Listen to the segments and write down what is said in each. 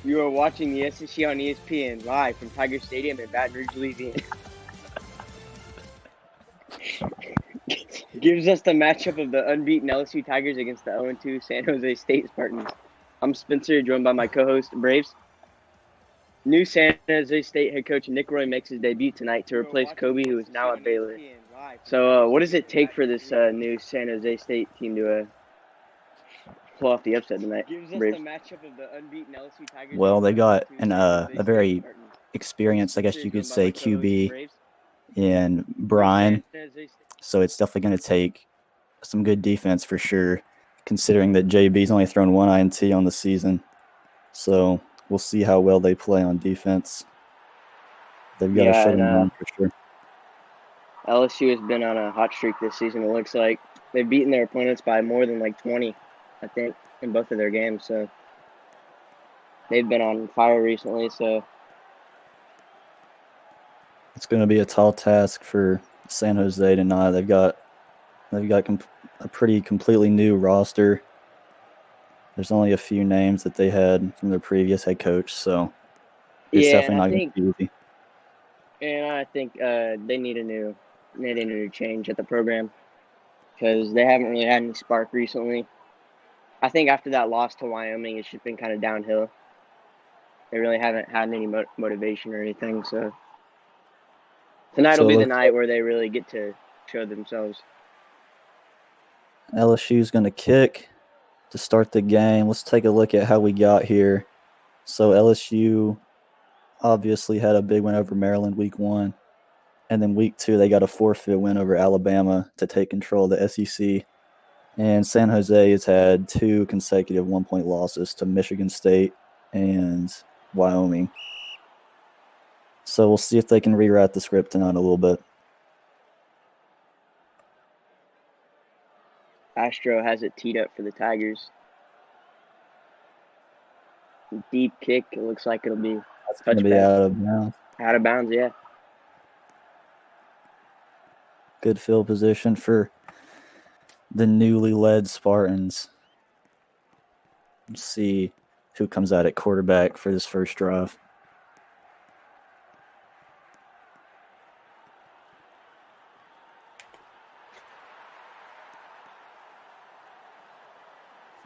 You are watching the SEC on ESPN live from Tiger Stadium in Baton Rouge, Louisiana. Gives us the matchup of the unbeaten LSU Tigers against the 0-2 San Jose State Spartans. I'm Spencer, joined by my co-host Braves. New San Jose State head coach Nick Roy makes his debut tonight to replace Kobe, who is now at Baylor. So, what does it take for this new San Jose State team to pull off the upset tonight? Braves. Well, they got a very experienced, I guess you could say, QB in Brian. So it's definitely going to take some good defense for sure, considering that JB's only thrown one INT on the season. So we'll see how well they play on defense. They've got to shut them down for sure. LSU has been on a hot streak this season, it looks like. They've beaten their opponents by more than 20, I think, in both of their games. So they've been on fire recently. So it's going to be a tall task for San Jose tonight. They've got a pretty completely new roster. There's only a few names that they had from their previous head coach, so it's definitely not going to be easy. And I think they need a new change at the program because they haven't really had any spark recently. I think after that loss to Wyoming, it's just been kind of downhill. They really haven't had any motivation or anything. So tonight will be the night where they really get to show themselves. LSU's going to kick to start the game. Let's take a look at how we got here. So LSU obviously had a big win over Maryland week 1. And then week 2, they got a forfeit win over Alabama to take control of the SEC. And San Jose has had 2 consecutive 1-point losses to Michigan State and Wyoming. So we'll see if they can rewrite the script tonight a little bit. Astro has it teed up for the Tigers. Deep kick. It looks like it'll be going to be out of bounds. Out of bounds, yeah. Good field position for the newly led Spartans. Let's see who comes out at quarterback for this first drive.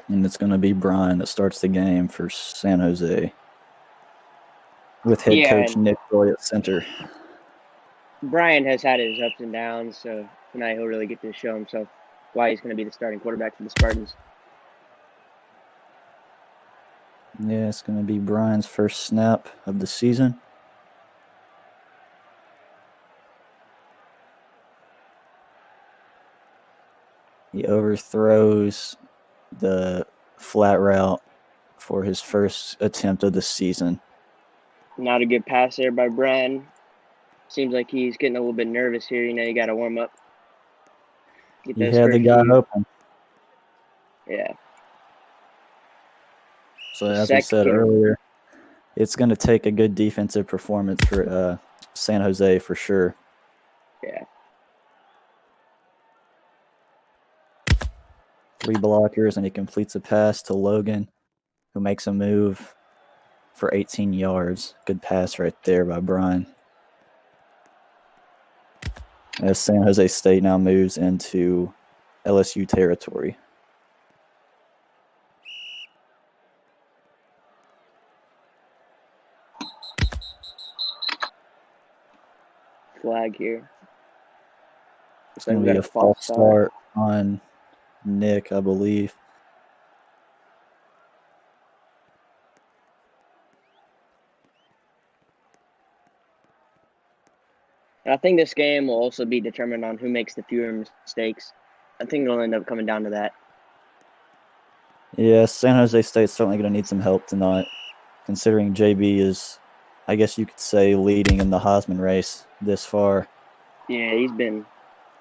And it's going to be Brian that starts the game for San Jose with head coach Nick Roy at center. Brian has had his ups and downs, so tonight he'll really get to show himself why he's going to be the starting quarterback for the Spartans. Yeah, it's going to be Brian's first snap of the season. He overthrows the flat route for his first attempt of the season. Not a good pass there by Brian. Seems like he's getting a little bit nervous here. You got to warm up. You had the guy open. Yeah. So as we said earlier, it's going to take a good defensive performance for San Jose for sure. Yeah. 3 blockers, and he completes a pass to Logan, who makes a move for 18 yards. Good pass right there by Brian. As San Jose State now moves into LSU territory. Flag here. It's going to be a false start on Nick, I believe. I think this game will also be determined on who makes the fewer mistakes. I think it'll end up coming down to that. Yeah, San Jose State's certainly going to need some help tonight, considering JB is, I guess you could say, leading in the Heisman race this far. Yeah, he's been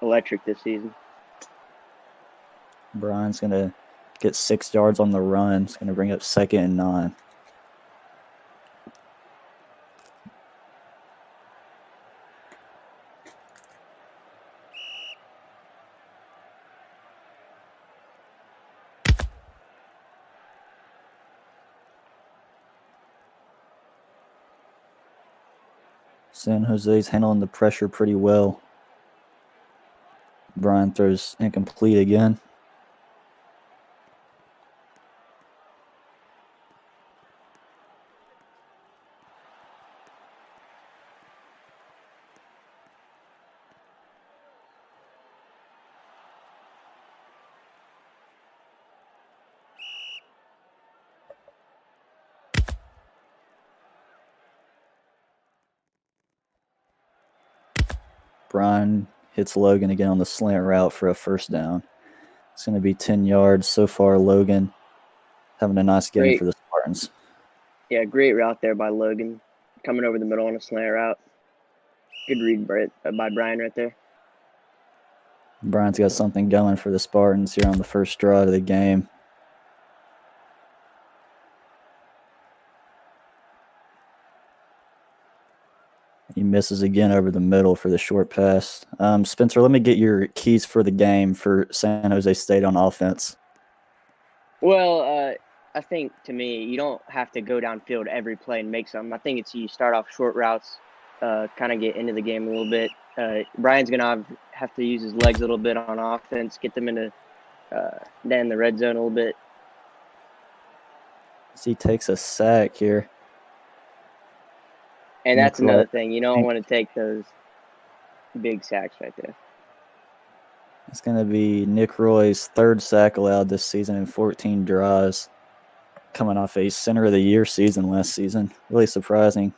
electric this season. Brian's going to get 6 yards on the run. It's going to bring up 2nd and 9. San Jose's handling the pressure pretty well. Brian throws incomplete again. Brian hits Logan again on the slant route for a first down. It's going to be 10 yards. So far, Logan having a nice game for the Spartans. Yeah, great route there by Logan. Coming over the middle on a slant route. Good read by Brian right there. Brian's got something going for the Spartans here on the first drive of the game. He misses again over the middle for the short pass. Spencer, let me get your keys for the game for San Jose State on offense. Well, I think to me, you don't have to go downfield every play and make something. I think it's you start off short routes, kind of get into the game a little bit. Brian's going to have to use his legs a little bit on offense, get them into then the red zone a little bit. As he takes a sack here. And that's another thing. You don't want to take those big sacks right there. It's going to be Nick Roy's third sack allowed this season in 14 drives, coming off a center of the year season last season. Really surprising.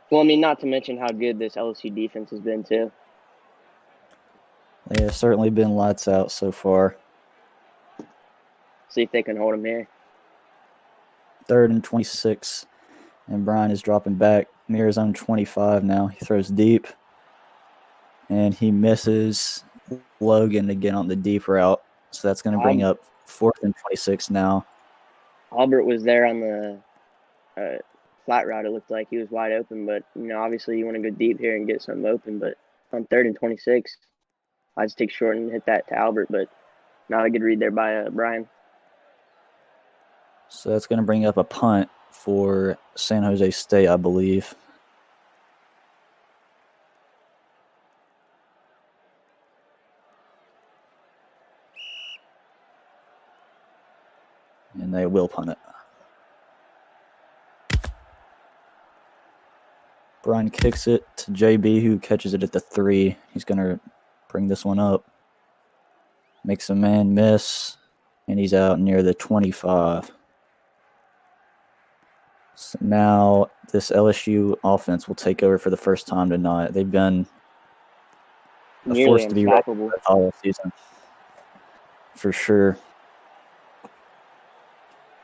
Well, I mean, not to mention how good this LSU defense has been, too. They have certainly been lights out so far. See if they can hold him here. 3rd and 26, and Brian is dropping back near his own 25 now. He throws deep, and he misses Logan again on the deep route. So that's going to bring up 4th and 26 now. Albert was there on the flat route. It looked like he was wide open, but, obviously you want to go deep here and get something open. But on 3rd and 26, I just take short and hit that to Albert, but not a good read there by Brian. So that's going to bring up a punt for San Jose State, I believe. And they will punt it. Brian kicks it to JB, who catches it at the 3. He's going to bring this one up. Makes a man miss, and he's out near the 25. So now this LSU offense will take over for the first time tonight. They've been a force to be reckoned with all season, for sure.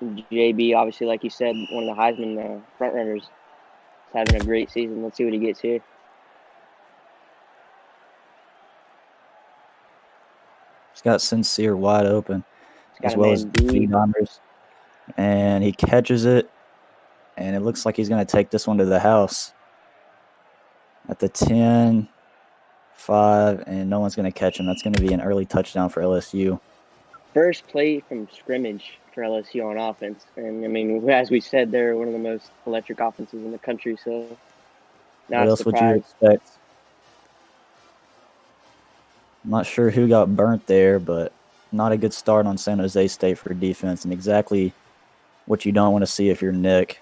JB, obviously, like you said, one of the Heisman front runners, is having a great season. Let's see what he gets here. He's got Sincere wide open, as well as D-Bombers. And he catches it, and it looks like he's going to take this one to the house. At the 10, 5, and no one's going to catch him. That's going to be an early touchdown for LSU. First play from scrimmage for LSU on offense. And, I mean, as we said, they're one of the most electric offenses in the country, so not what else would you expect? I'm not sure who got burnt there, but not a good start on San Jose State for defense, and exactly what you don't want to see if you're Nick.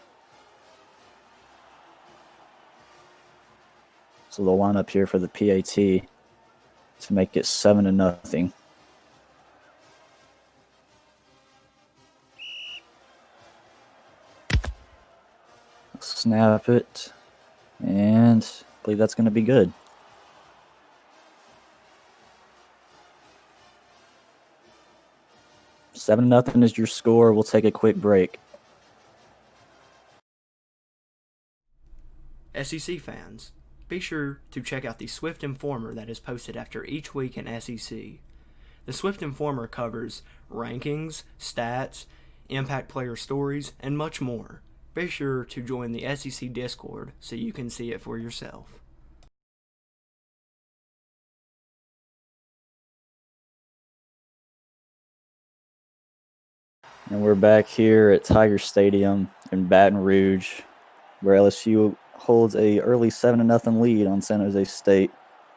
So they'll line up here for the PAT to make it 7-0. Snap it, and I believe that's going to be good. 7-0 is your score. We'll take a quick break. SEC fans, be sure to check out the Swift Informer that is posted after each week in SEC. The Swift Informer covers rankings, stats, impact player stories, and much more. Be sure to join the SEC Discord so you can see it for yourself. And we're back here at Tiger Stadium in Baton Rouge where LSU holds a early 7-0 lead on San Jose State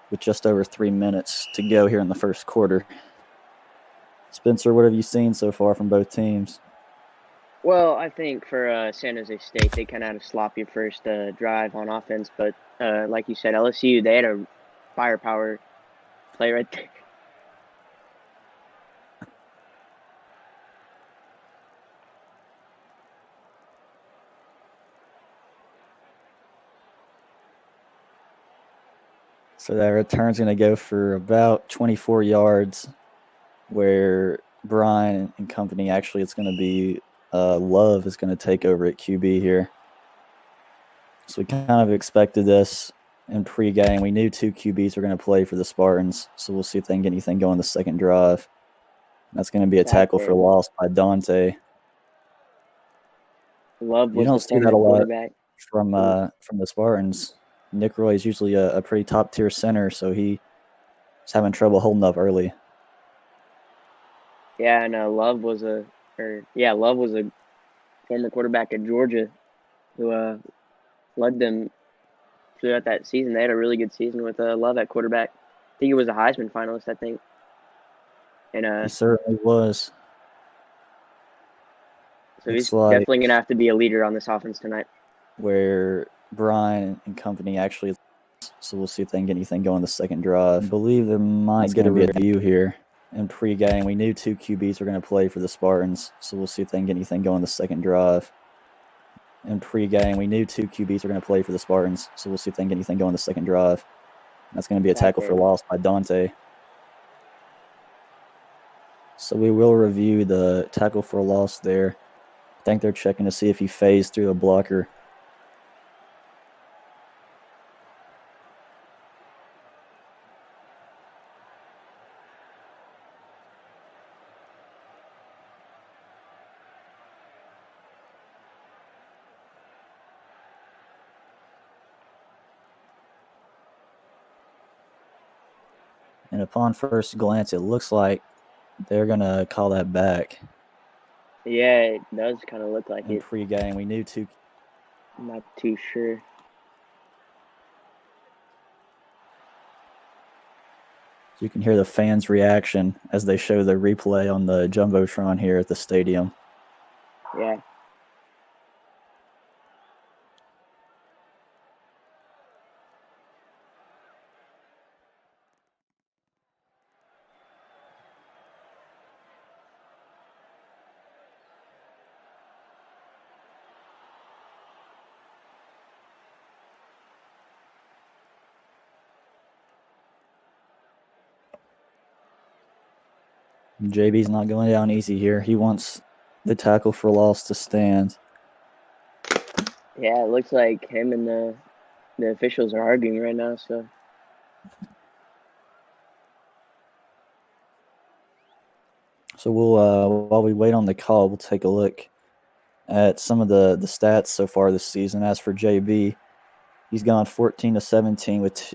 with just over 3 minutes to go here in the first quarter. Spencer, what have you seen so far from both teams? Well, I think for San Jose State, they kind of had a sloppy first drive on offense, but like you said, LSU, they had a firepower play right there. So that return's going to go for about 24 yards, where Brian and company, actually it's going to be Love is going to take over at QB here. So we kind of expected this in pregame. We knew 2 QBs were going to play for the Spartans, so we'll see if they can get anything going the second drive. That's going to be a tackle for loss by Dante. Love You don't was the see that former a lot quarterback. from the Spartans. Nick Roy is usually a pretty top tier center, so he's having trouble holding up early. Yeah, and Love was a former quarterback at Georgia who led them throughout that season. They had a really good season with Love at quarterback. I think he was a Heisman finalist, I think. And He certainly was. So he's definitely going to have to be a leader on this offense tonight. Where Brian and company actually, so we'll see if they can get anything going the second drive. I believe there might get a review here. In pregame, we knew 2 QBs were going to play for the Spartans, so we'll see if they can get anything going the second drive. In pregame, we knew 2 QBs were going to play for the Spartans, so we'll see if they can get anything going the second drive. That's going to be a tackle for loss by Dante. So we will review the tackle for loss there. I think they're checking to see if he phased through a blocker. And upon first glance, it looks like they're going to call that back. Yeah, it does kind of look like in it. Pregame, we knew 2. I'm not too sure. You can hear the fans' reaction as they show the replay on the Jumbotron here at the stadium. Yeah. JB's not going down easy here. He wants the tackle for loss to stand. Yeah, it looks like him and the officials are arguing right now, so. So we'll while we wait on the call, we'll take a look at some of the stats so far this season. As for JB, he's gone 14-17 with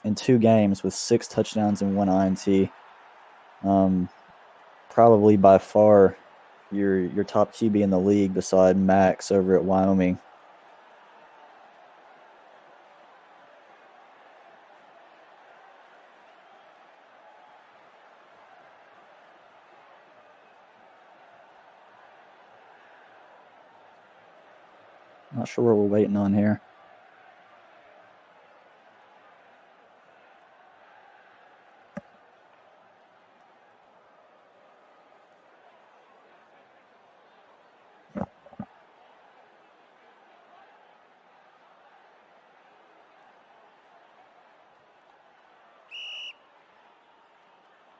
in 2 games with 6 touchdowns and 1 INT. Probably by far your top QB in the league beside Max over at Wyoming. Not sure what we're waiting on here.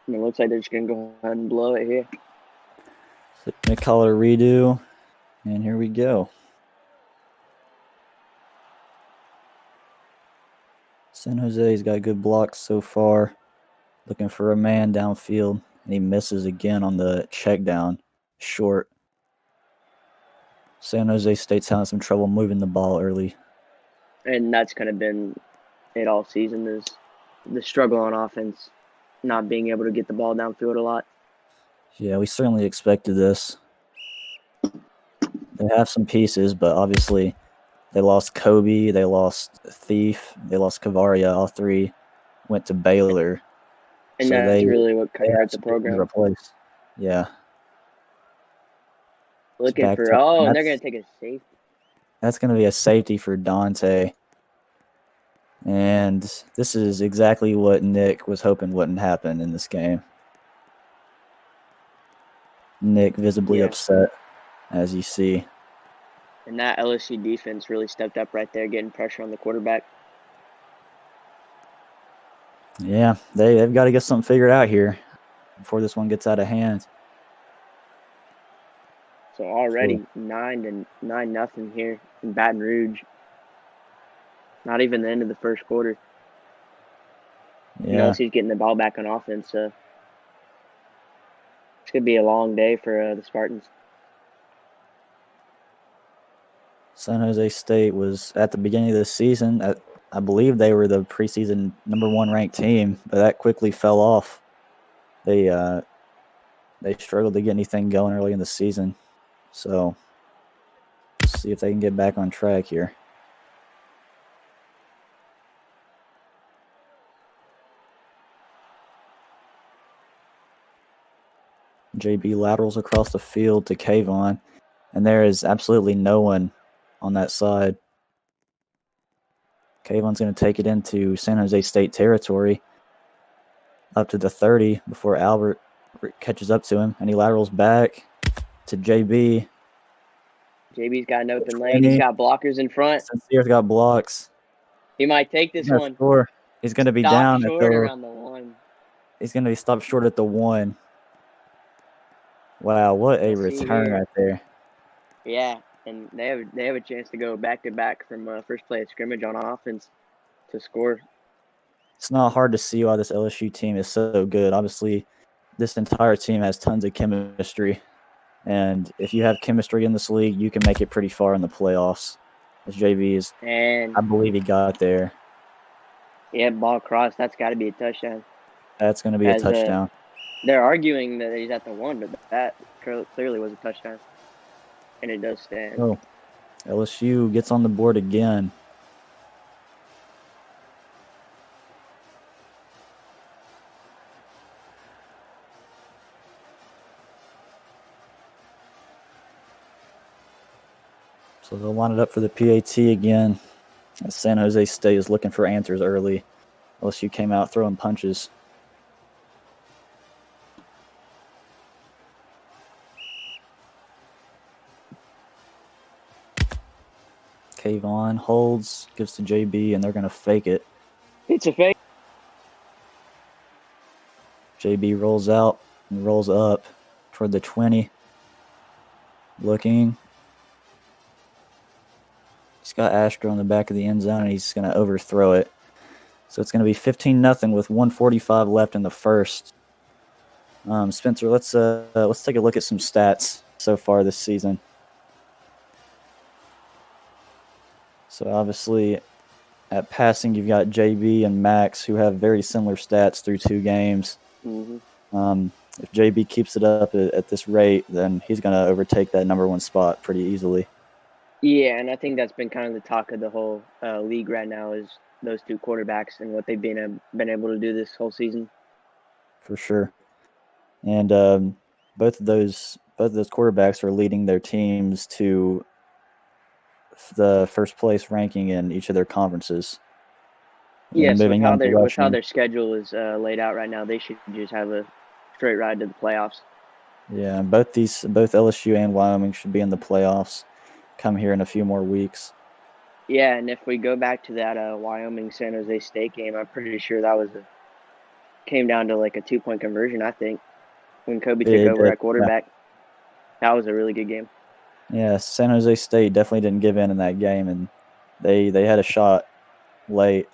It looks like they're just going to go ahead and blow it here. So going to call it a redo, and here we go. San Jose's got good blocks so far. Looking for a man downfield, and he misses again on the check down, short. San Jose State's having some trouble moving the ball early. And that's kind of been it all season, is the struggle on offense, not being able to get the ball downfield a lot. Yeah, we certainly expected this. They have some pieces, but obviously They lost Kobe, they lost Thief, they lost Kavaria. All three went to Baylor. And So that's they really what kind of have hurt the some people to program. replace. Yeah. It's Looking back for to and they're gonna take a safety. that's going to be a safety for Dante. And this is exactly what Nick was hoping wouldn't happen in this game. Nick visibly upset, as you see. And that LSU defense really stepped up right there, getting pressure on the quarterback. Yeah, they've got to get something figured out here before this one gets out of hand. So already 9-0 here in Baton Rouge. Not even the end of the first quarter. Yeah. LSU's getting the ball back on offense. So it's gonna be a long day for the Spartans. San Jose State was at the beginning of the season. I believe they were the preseason #1 ranked team, but that quickly fell off. They struggled to get anything going early in the season. So let's see if they can get back on track here. JB laterals across the field to Kayvon, and there is absolutely no one on that side. Kayvon's going to take it into San Jose State territory up to the 30 before Albert catches up to him, and he laterals back to JB. JB's got an open lane. He's got blockers in front. Sincere's got blocks. He might take this one. Score. He's going to be Stop down short around the 1. He's going to be stopped short at the 1. Wow, what a return right there. Yeah, and they have a chance to go back-to-back from first play of scrimmage on offense to score. It's not hard to see why this LSU team is so good. Obviously, this entire team has tons of chemistry. And if you have chemistry in this league, you can make it pretty far in the playoffs. As JB I believe he got there. Yeah, ball crossed. That's got to be a touchdown. That's going to be a touchdown. They're arguing that he's at the 1, but that clearly was a touchdown. And it does stand. Oh, LSU gets on the board again. So they'll line it up for the PAT again. As San Jose State is looking for answers early. LSU came out throwing punches. Kayvon holds, gives to JB, and they're going to fake it. It's a fake. JB rolls out and rolls up toward the 20. Looking. He's got Astro in the back of the end zone, and he's going to overthrow it. So it's going to be 15-0 with 1:45 left in the first. Spencer, let's take a look at some stats so far this season. So obviously, at passing, you've got JB and Max, who have very similar stats through 2 games. Mm-hmm. If JB keeps it up at this rate, then he's going to overtake that #1 spot pretty easily. Yeah, and I think that's been kind of the talk of the whole league right now is those 2 quarterbacks and what they've been able to do this whole season. For sure. And both of those quarterbacks are leading their teams to the first place ranking in each of their conferences. Yes, with how their schedule is laid out right now, they should just have a straight ride to the playoffs. Yeah, both LSU and Wyoming should be in the playoffs come here in a few more weeks. Yeah, and if we go back to that Wyoming San Jose State game, I'm pretty sure that came down to like a 2-point conversion, I think, when Kobe took over at quarterback. Yeah. That was a really good game. Yeah, San Jose State definitely didn't give in that game, and they had a shot late.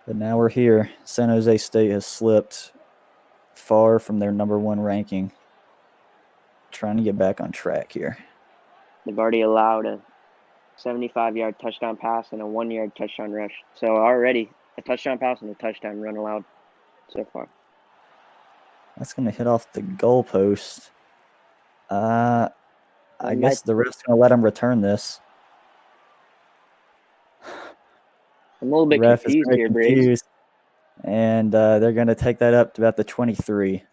But now we're here. San Jose State has slipped far from their #1 ranking. Trying to get back on track here. They've already allowed a 75-yard touchdown pass and a 1-yard touchdown rush. So already a touchdown pass and a touchdown run allowed so far. That's going to hit off the goalpost. I guess the ref's going to let him return this. I'm a little bit Ref is confused very here, Braves. confused. And they're going to take that up to about the 23.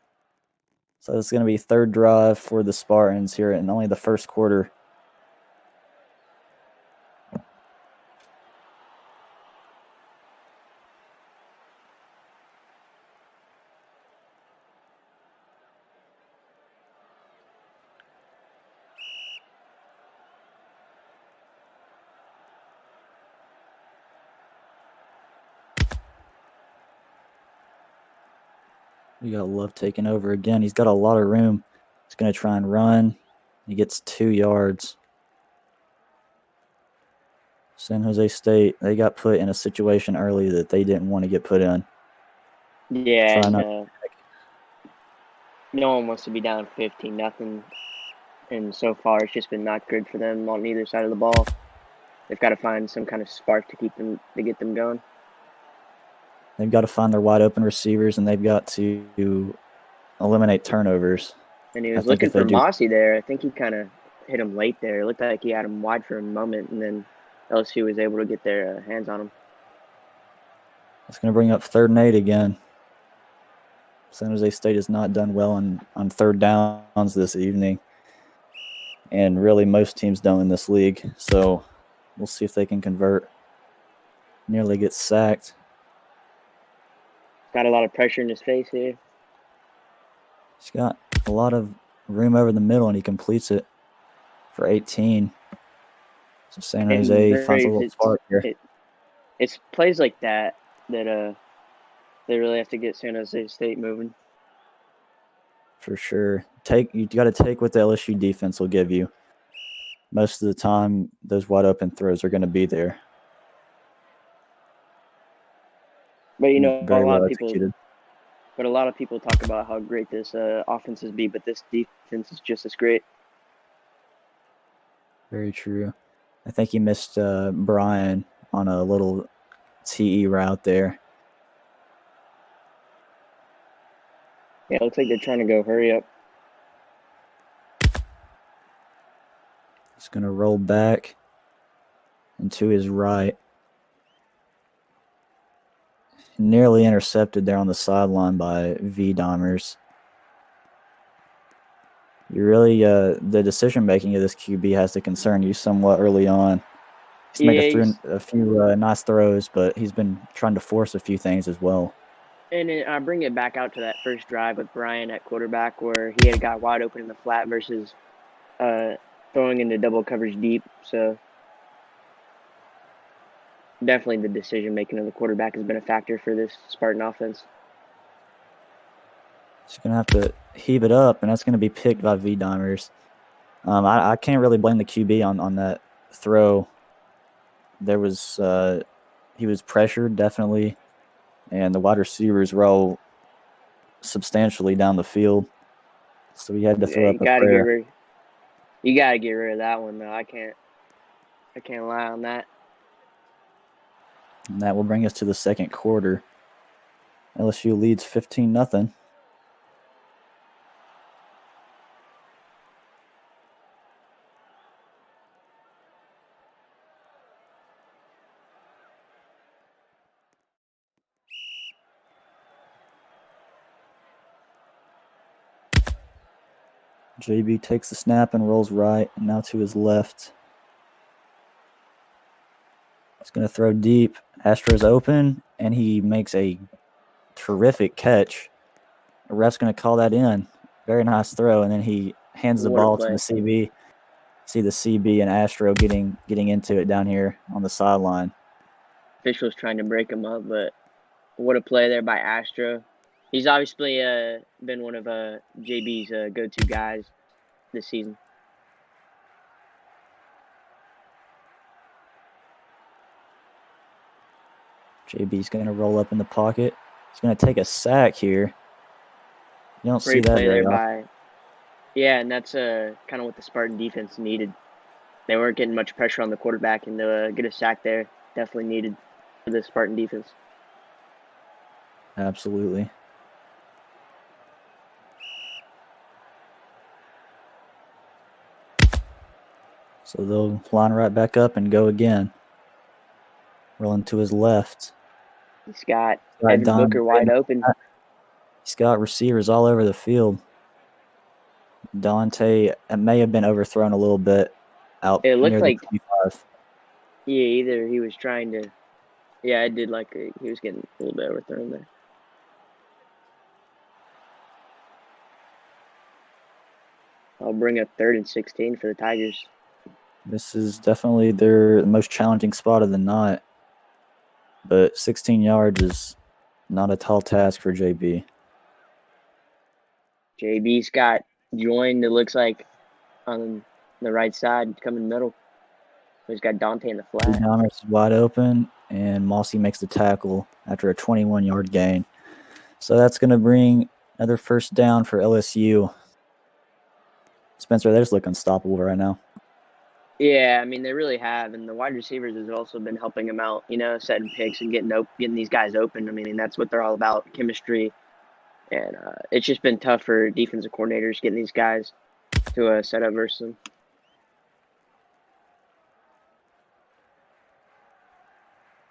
So it's going to be third drive for the Spartans here in only the first quarter. We got Love taking over again. He's got a lot of room. He's going to try and run. He gets 2 yards. San Jose State, they got put in a situation early that they didn't want to get put in. Yeah, and no one wants to be down 15-0. And so far, it's just been not good for them on either side of the ball. They've got to find some kind of spark to get them going. They've got to find their wide open receivers, and they've got to eliminate turnovers. And he was looking for Mossy there. I think he kind of hit him late there. It looked like he had him wide for a moment, and then LSU was able to get their hands on him. It's going to bring up 3rd and 8 again. San Jose State has not done well on third downs this evening. And really most teams don't in this league. So we'll see if they can convert. Nearly gets sacked. Got a lot of pressure in his face here. He's got a lot of room over the middle, and he completes it for 18. So San Jose finds a little spark here. It's plays like that they really have to get San Jose State moving. For sure. You got to take what the LSU defense will give you. Most of the time, those wide open throws are going to be there. But very well executed. But a lot of people talk about how great this offense has been, but this defense is just as great. Very true. I think he missed Brian on a little TE route there. Yeah, it looks like they're trying to go hurry up. He's going to roll back and to his right. Nearly intercepted there on the sideline by V-Domers. You really, the decision-making of this QB has to concern you somewhat early on. He's made a few nice throws, but he's been trying to force a few things as well. And I bring it back out to that first drive with Brian at quarterback where he had got wide open in the flat versus throwing into double coverage deep. So definitely the decision-making of the quarterback has been a factor for this Spartan offense. He's going to have to heave it up, and that's going to be picked by V-Dimers. I can't really blame the QB on that throw. There was he was pressured, definitely, and the wide receivers roll substantially down the field. So he had to throw up a prayer. You got to get rid of that one, though. I can't lie on that. And that will bring us to the second quarter. LSU leads 15-0. JB takes the snap and rolls right, and now to his left. He's going to throw deep. Astro's open, and he makes a terrific catch. The ref's going to call that in. Very nice throw, and then he hands the ball to the CB. See the CB and Astro getting into it down here on the sideline. Officials trying to break him up, but what a play there by Astro. He's obviously been one of JB's go-to guys this season. JB's going to roll up in the pocket. He's going to take a sack here. You don't see that very often. Yeah, and that's kind of what the Spartan defense needed. They weren't getting much pressure on the quarterback, and to get a sack there, definitely needed for the Spartan defense. Absolutely. So they'll line right back up and go again. Rolling to his left. He's got Right, Evan Booker wide open. He's got receivers all over the field. Dante may have been overthrown a little bit out It looked near like the 25. Yeah, either he was trying to. Yeah, I did like he was getting a little bit overthrown there. I'll bring up 3rd and 16 for the Tigers. This is definitely their most challenging spot of the night. But 16 yards is not a tall task for JB. JB's got joined, it looks like, on the right side, coming middle. He's got Dante in the flat. Thomas is wide open, and Mossy makes the tackle after a 21-yard gain. So that's going to bring another first down for LSU. Spencer, they just look unstoppable right now. Yeah, I mean, they really have. And the wide receivers has also been helping them out, setting picks and getting these guys open. I mean, that's what they're all about, chemistry. And it's just been tough for defensive coordinators getting these guys to set up versus them.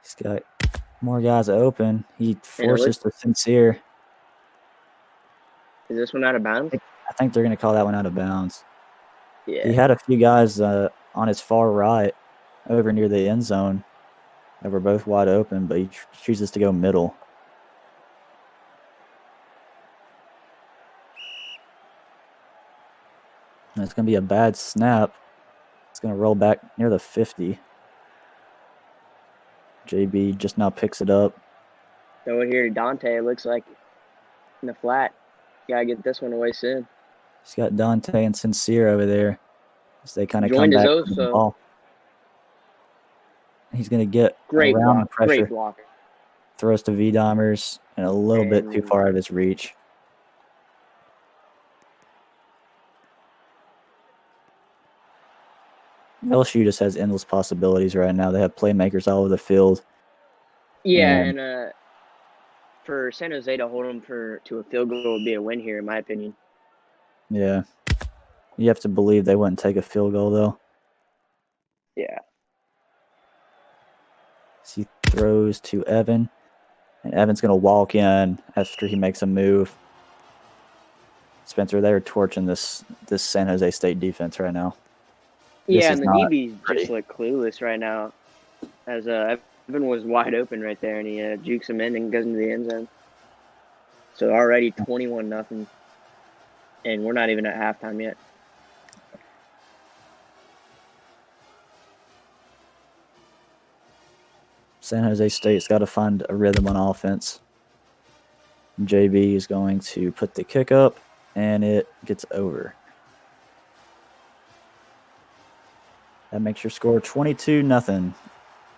He's got more guys open. He forces the sincere. Is this one out of bounds? I think they're going to call that one out of bounds. Yeah. He had a few guys on his far right over near the end zone that were both wide open, but he chooses to go middle. And it's going to be a bad snap. It's going to roll back near the 50. JB just now picks it up. Throw it here to Dante. It looks like in the flat. Gotta get this one away soon. He's got Dante and Sincere over there as they kind of come back to the ball. He's going to get around the pressure. Great block. Throws to V-Domers and a little bit too far out of his reach. LSU just has endless possibilities right now. They have playmakers all over the field. Yeah, and for San Jose to hold them to a field goal would be a win here, in my opinion. Yeah. You have to believe they wouldn't take a field goal, though. Yeah. He throws to Evan, and Evan's going to walk in after he makes a move. Spencer, they're torching this San Jose State defense right now. Yeah, and the DBs just look clueless right now. As Evan was wide open right there, and he jukes him in and goes into the end zone. So already 21-0, and we're not even at halftime yet. San Jose State's got to find a rhythm on offense. JB is going to put the kick up, and it gets over. That makes your score 22-0.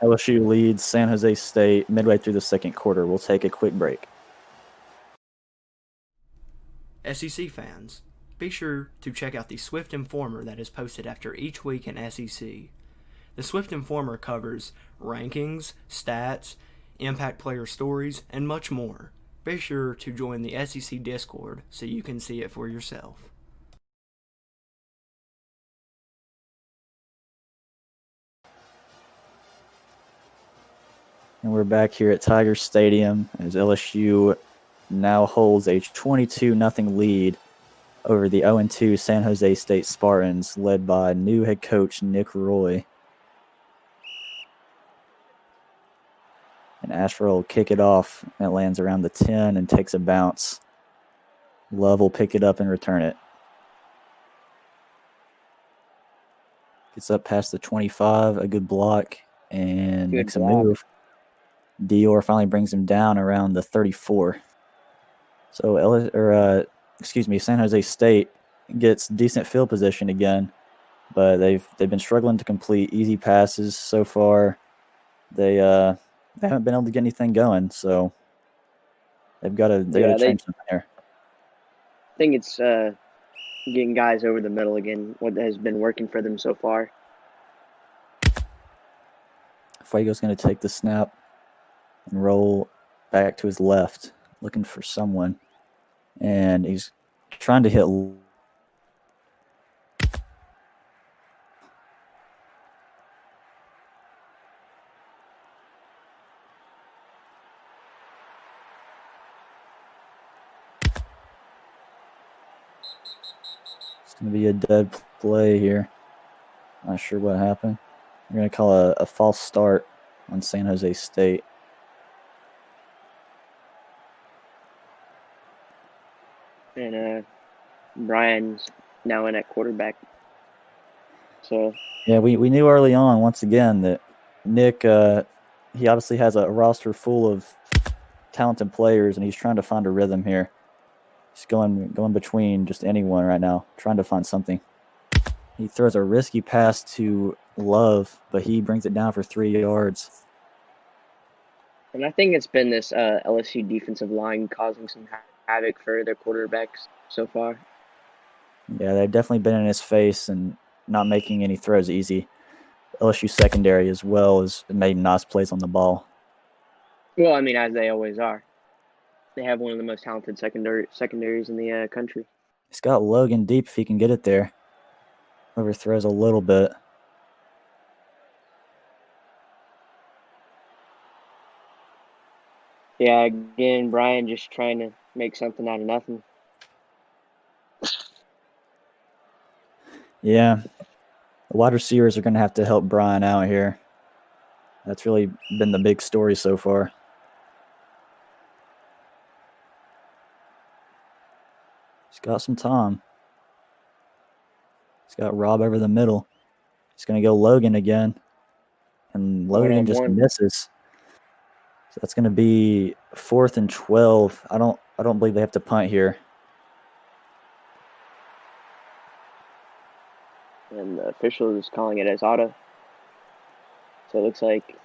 LSU leads San Jose State midway through the second quarter. We'll take a quick break. SEC fans, be sure to check out the Swift Informer that is posted after each week in SEC. The Swift Informer covers rankings, stats, impact player stories, and much more. Be sure to join the SEC Discord so you can see it for yourself. And we're back here at Tiger Stadium as LSU now holds a 22-0 lead over the 0-2 San Jose State Spartans, led by new head coach Nick Roy. And Ashford will kick it off. It lands around the 10 and takes a bounce. Love will pick it up and return it. Gets up past the 25, a good block, and makes a move. Dior finally brings him down around the 34. So San Jose State gets decent field position again, but they've been struggling to complete easy passes so far. They haven't been able to get anything going, so they've got to change something here. I think it's getting guys over the middle again, what has been working for them so far. Fuego's going to take the snap and roll back to his left, looking for someone. And he's trying to hit. going to be a dead play here. Not sure what happened. We're going to call a false start on San Jose State. And Brian's now in at quarterback. So yeah, we knew early on once again that Nick he obviously has a roster full of talented players, and he's trying to find a rhythm here. He's going between just anyone right now, trying to find something. He throws a risky pass to Love, but he brings it down for 3 yards. And I think it's been this LSU defensive line causing some havoc for their quarterbacks so far. Yeah, they've definitely been in his face and not making any throws easy. LSU secondary as well has made nice plays on the ball. Well, I mean, as they always are. They have one of the most talented secondaries in the country. He's got Logan deep if he can get it there. Overthrows a little bit. Yeah, again, Brian just trying to make something out of nothing. Yeah. The wide receivers are going to have to help Brian out here. That's really been the big story so far. He's got some time. He's got Rob over the middle. He's going to go Logan again. And Logan just misses. So that's going to be 4th and 12. I don't believe they have to punt here. And the official is calling it as auto. So it looks like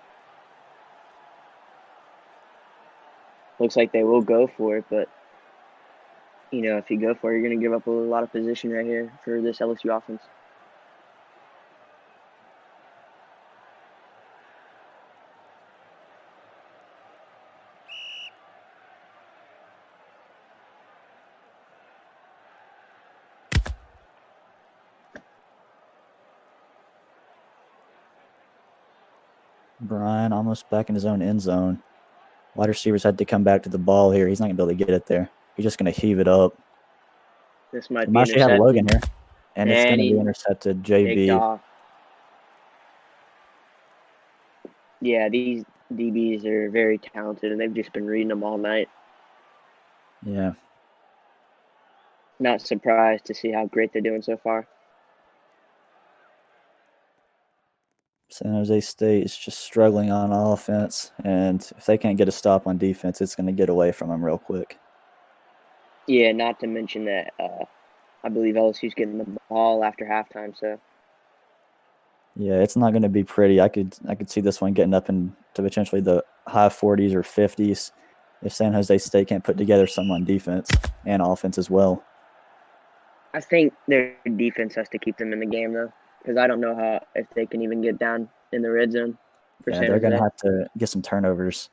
they will go for it, but you know, if you go for it, you're going to give up a lot of position right here for this LSU offense. Brian almost back in his own end zone. Wide receivers had to come back to the ball here. He's not going to be able to get it there. He's just going to heave it up. This might He be actually have intercepted. Logan here. And it's going to be intercepted. JB. Yeah, these DBs are very talented, and they've just been reading them all night. Yeah. Not surprised to see how great they're doing so far. San Jose State is just struggling on offense, and if they can't get a stop on defense, it's going to get away from them real quick. Yeah, not to mention that I believe LSU's getting the ball after halftime, so yeah, it's not going to be pretty. I could see this one getting up into potentially the high 40s or 50s if San Jose State can't put together some on defense and offense as well. I think their defense has to keep them in the game, though, because I don't know if they can even get down in the red zone. Yeah, they're going to have to get some turnovers.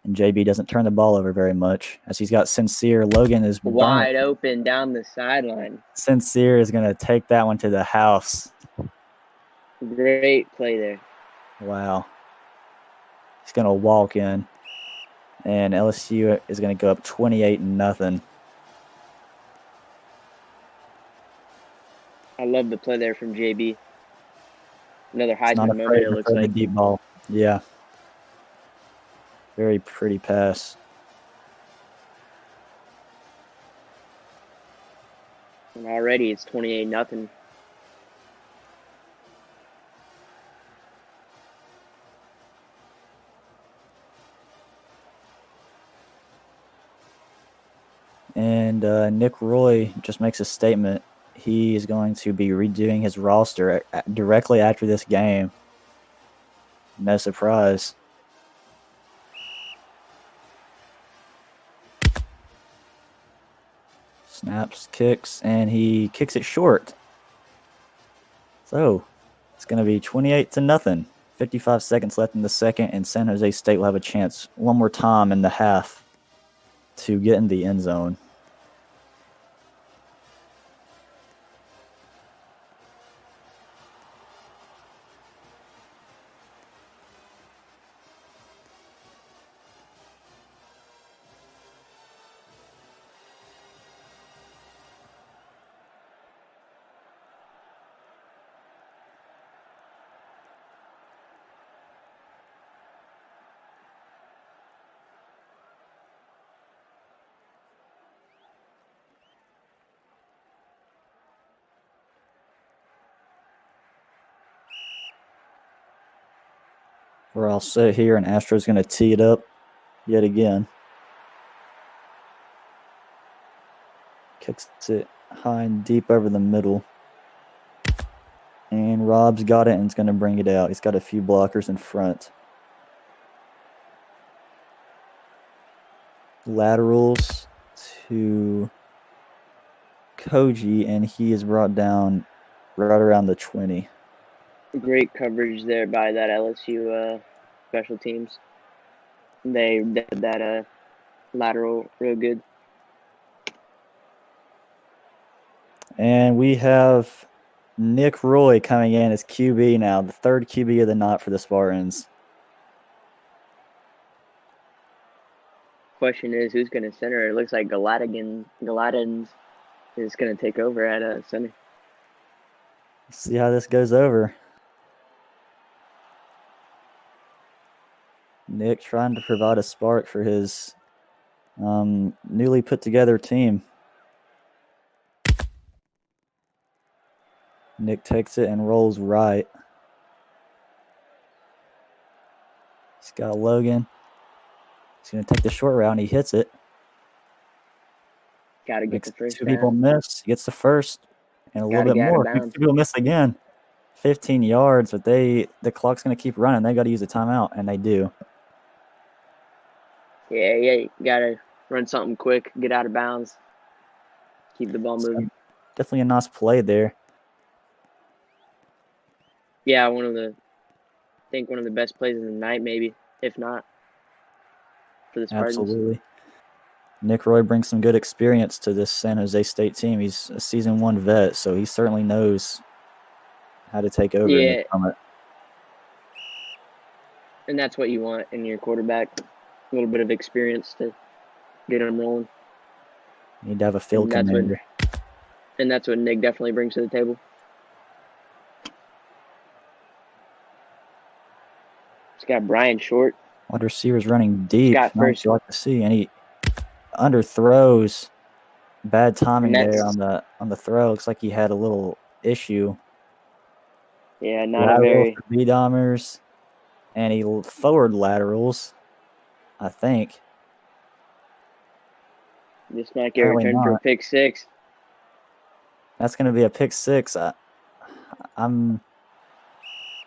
And JB doesn't turn the ball over very much as he's got Sincere. Logan is wide open down the sideline. Sincere is going to take that one to the house. Great play there. Wow. He's going to walk in, and LSU is going to go up 28-0. I love the play there from JB. Another Heisman not moment, it looks like. The deep ball. Yeah. Very pretty pass. And already it's 28-0. And Nick Roy just makes a statement. He is going to be redoing his roster directly after this game. No surprise. Snaps, kicks, and he kicks it short. So it's going to be 28-0. 55 seconds left in the second, and San Jose State will have a chance one more time in the half to get in the end zone. We're all set here, and Astro's going to tee it up yet again. Kicks it high and deep over the middle. And Rob's got it and is going to bring it out. He's got a few blockers in front. Laterals to Koji, and he is brought down right around the 20. Great coverage there by that LSU special teams. They did that lateral real good. And we have Nick Roy coming in as QB now, the third QB of the night for the Spartans. Question is, who's going to center? It looks like Galadins is going to take over at center. See how this goes over. Nick trying to provide a spark for his newly put together team. Nick takes it and rolls right. He's got Logan. He's going to take the short route, and he hits it. Got to get the first Two down. people miss. He gets the first, and a little bit get out of more. bounds. Two people miss again. 15 yards, but the clock's going to keep running. They got to use a timeout, and they do. Yeah, you got to run something quick, get out of bounds, keep the ball moving. Definitely a nice play there. Yeah, one of the best plays of the night, maybe, if not, for the Spartans. Absolutely. Nick Roy brings some good experience to this San Jose State team. He's a season 1 vet, so he certainly knows how to take over in the summit. And that's what you want in your quarterback, a little bit of experience to get him rolling. You need to have a field commander. And that's what Nick definitely brings to the table. He's got Brian Short. Wide receivers running deep. Got not what you like to see, and he underthrows. Bad timing there on the throw. Looks like he had a little issue. Yeah, not a very B-domers, and he forward laterals, I think. This might get returned for a pick 6. That's going to be a pick 6.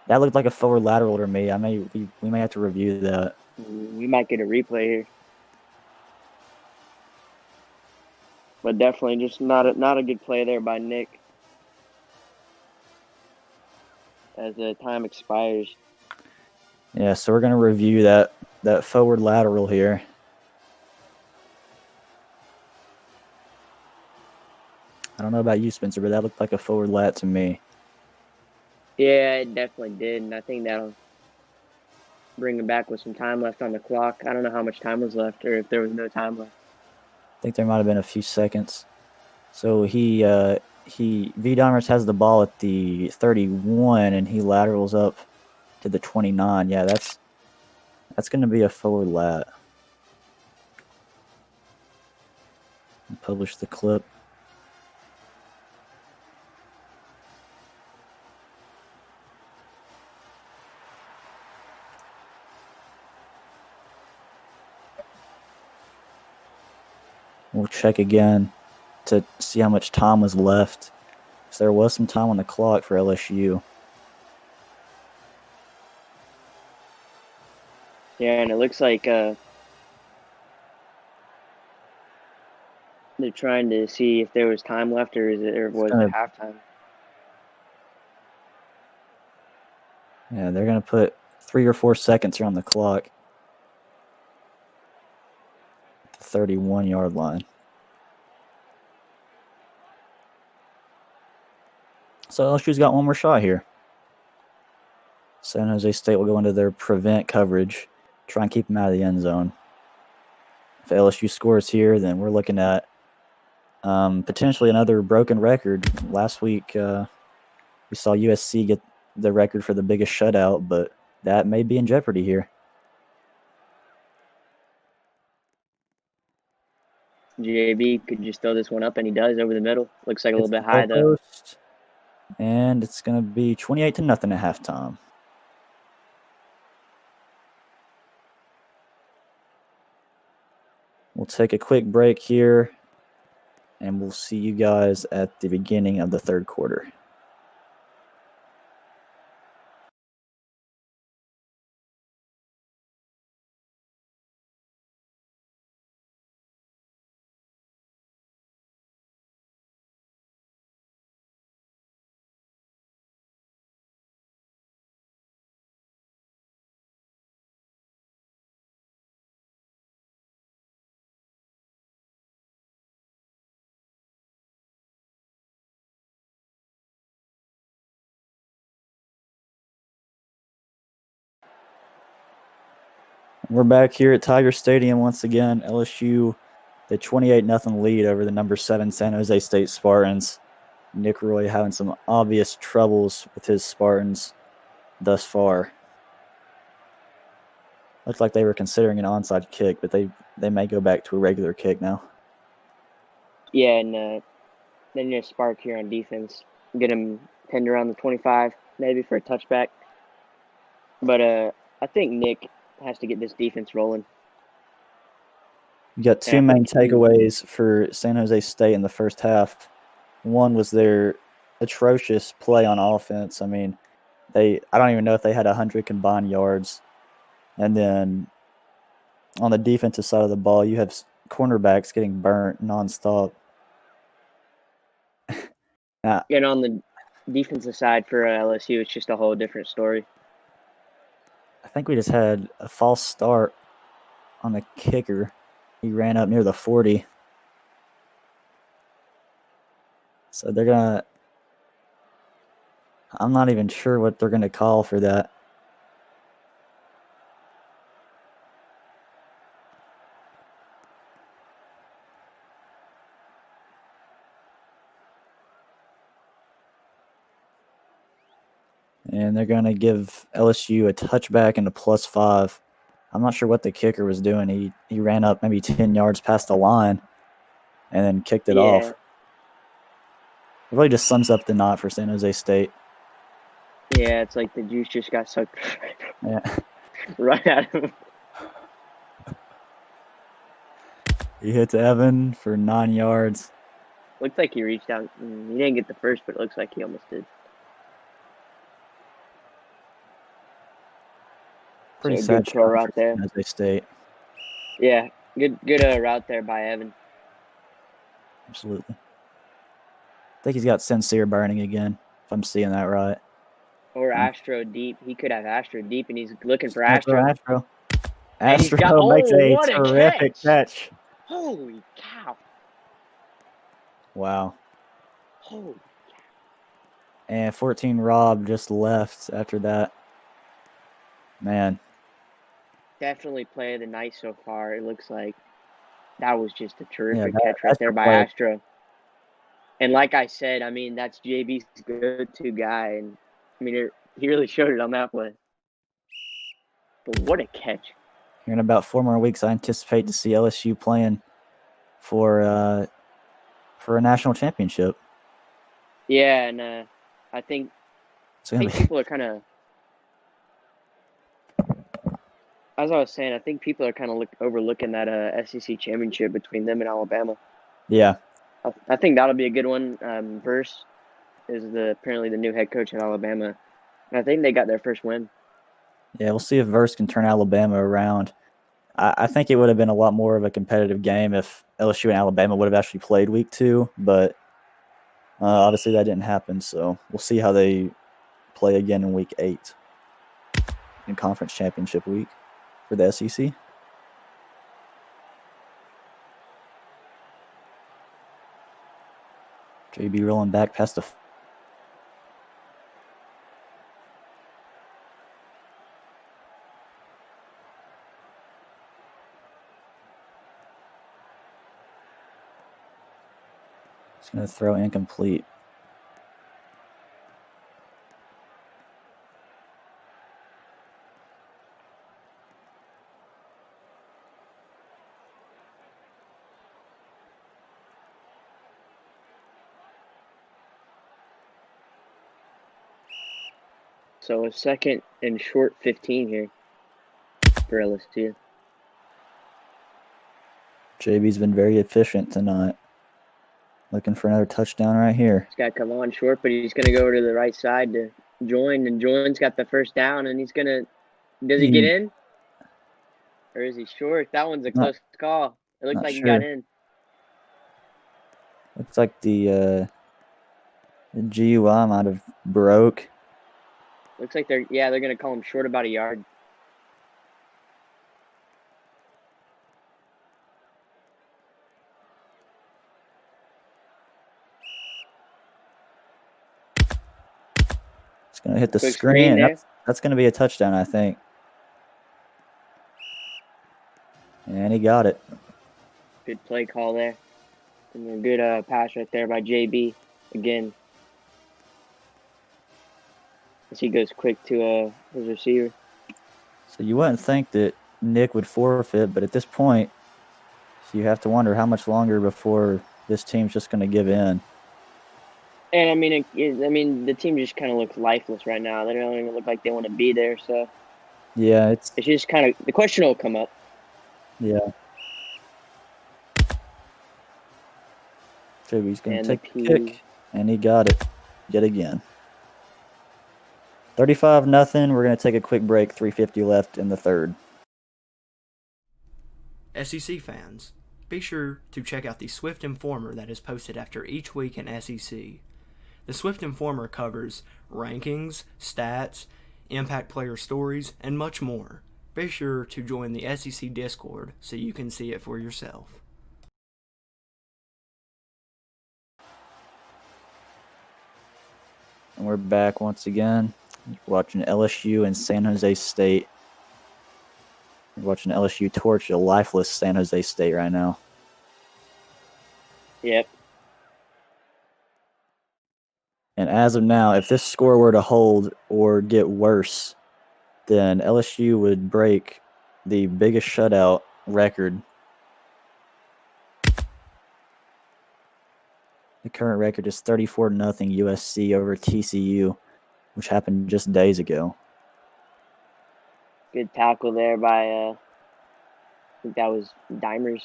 That looked like a forward lateral to me. We may have to review that. We might get a replay here, but definitely just not a good play there by Nick. As the time expires. Yeah, so we're going to review that forward lateral here. I don't know about you, Spencer, but that looked like a forward lat to me. Yeah, it definitely did, and I think that'll bring him back with some time left on the clock. I don't know how much time was left, or if there was no time left. I think there might have been a few seconds. So V-Domers has the ball at the 31, and he laterals up to the 29. Yeah, that's going to be a forward lat. I'll publish the clip. We'll check again to see how much time was left. So there was some time on the clock for LSU. Yeah, and it looks like they're trying to see if there was time left, or was it halftime? Yeah, they're going to put 3 or 4 seconds around the clock. 31-yard line. So LSU's got one more shot here. San Jose State will go into their prevent coverage, try and keep them out of the end zone. If LSU scores here, then we're looking at potentially another broken record. Last week, we saw USC get the record for the biggest shutout, but that may be in jeopardy here. JB could just throw this one up, and he does over the middle. Looks like a little bit high, though. And it's going to be 28-0 at halftime. We'll take a quick break here, and we'll see you guys at the beginning of the third quarter. We're back here at Tiger Stadium once again. LSU, the 28-0 lead over the number 7 San Jose State Spartans. Nick Roy having some obvious troubles with his Spartans thus far. Looks like they were considering an onside kick, but they may go back to a regular kick now. Yeah, and they need a spark here on defense. Get him pinned around the 25, maybe for a touchback. But I think Nick has to get this defense rolling. You got two main takeaways for San Jose State in the first half. One was their atrocious play on offense. I mean, I don't even know if they had 100 combined yards. And then on the defensive side of the ball, you have cornerbacks getting burnt nonstop. And on the defensive side for LSU, it's just a whole different story. I think we just had a false start on the kicker. He ran up near the 40. So they're going to – I'm not even sure what they're going to call for that. And they're going to give LSU a touchback and a +5. I'm not sure what the kicker was doing. He ran up maybe 10 yards past the line and then kicked it off. It really just sums up the knot for San Jose State. Yeah, it's like the juice just got sucked right out of him. He hits Evan for 9 yards. Looks like he reached out. He didn't get the first, but it looks like he almost did. Pretty so sad good throw route there. San Jose State. Yeah, good route there by Evan. Absolutely. I think he's got Sincere burning again, if I'm seeing that right. Or Astro deep. He could have Astro deep, and he's looking for Astro. Astro makes a terrific catch. Holy cow. Wow. Holy cow. And 14 Rob just left after that. Man. Definitely play of the night so far. It looks like that was just a terrific catch right there by Astro. And like I said, I mean, that's JB's go-to guy. And, I mean, he really showed it on that play. But what a catch. Here in about 4 more weeks, I anticipate to see LSU playing for a national championship. Yeah, and I think people are kind of, as I was saying, I think people are kind of overlooking that SEC championship between them and Alabama. Yeah. I think that'll be a good one. Verse is apparently the new head coach in Alabama. And I think they got their first win. Yeah, we'll see if Verse can turn Alabama around. I think it would have been a lot more of a competitive game if LSU and Alabama would have actually played week 2, but obviously that didn't happen. So we'll see how they play again in week 8 in conference championship week for the SEC. JB rolling back past the He's going to throw incomplete. So a second and short 15 here for LSU. JB's been very efficient tonight. Looking for another touchdown right here. He's got to come on short, but he's going to go over to the right side to join, and Join's got the first down, and he's going to – does he get in? Or is he short? That one's a close call. It looked like he got in. Looks like the GUI might have broke. Looks like they're going to call him short about a yard. It's going to hit the Quick screen. there. That's going to be a touchdown, I think. And he got it. Good play call there. And a good pass right there by JB again. As he goes quick to his receiver. So you wouldn't think that Nick would forfeit, but at this point, you have to wonder how much longer before this team's just going to give in. And I mean, the team just kind of looks lifeless right now. They don't even look like they want to be there. So yeah, it's just kind of the question will come up. Yeah. JB's going to take a kick, and he got it yet again. 35-0. We're going to take a quick break. 3:50 left in the third. SEC fans, be sure to check out the Swift Informer that is posted after each week in SEC. The Swift Informer covers rankings, stats, impact player stories, and much more. Be sure to join the SEC Discord so you can see it for yourself. And we're back once again. Watching LSU and San Jose State. We're watching LSU torch a lifeless San Jose State right now. Yep. And as of now, if this score were to hold or get worse, then LSU would break the biggest shutout record. The current record is 34-0 USC over TCU, which happened just days ago. Good tackle there by, I think that was Dimers.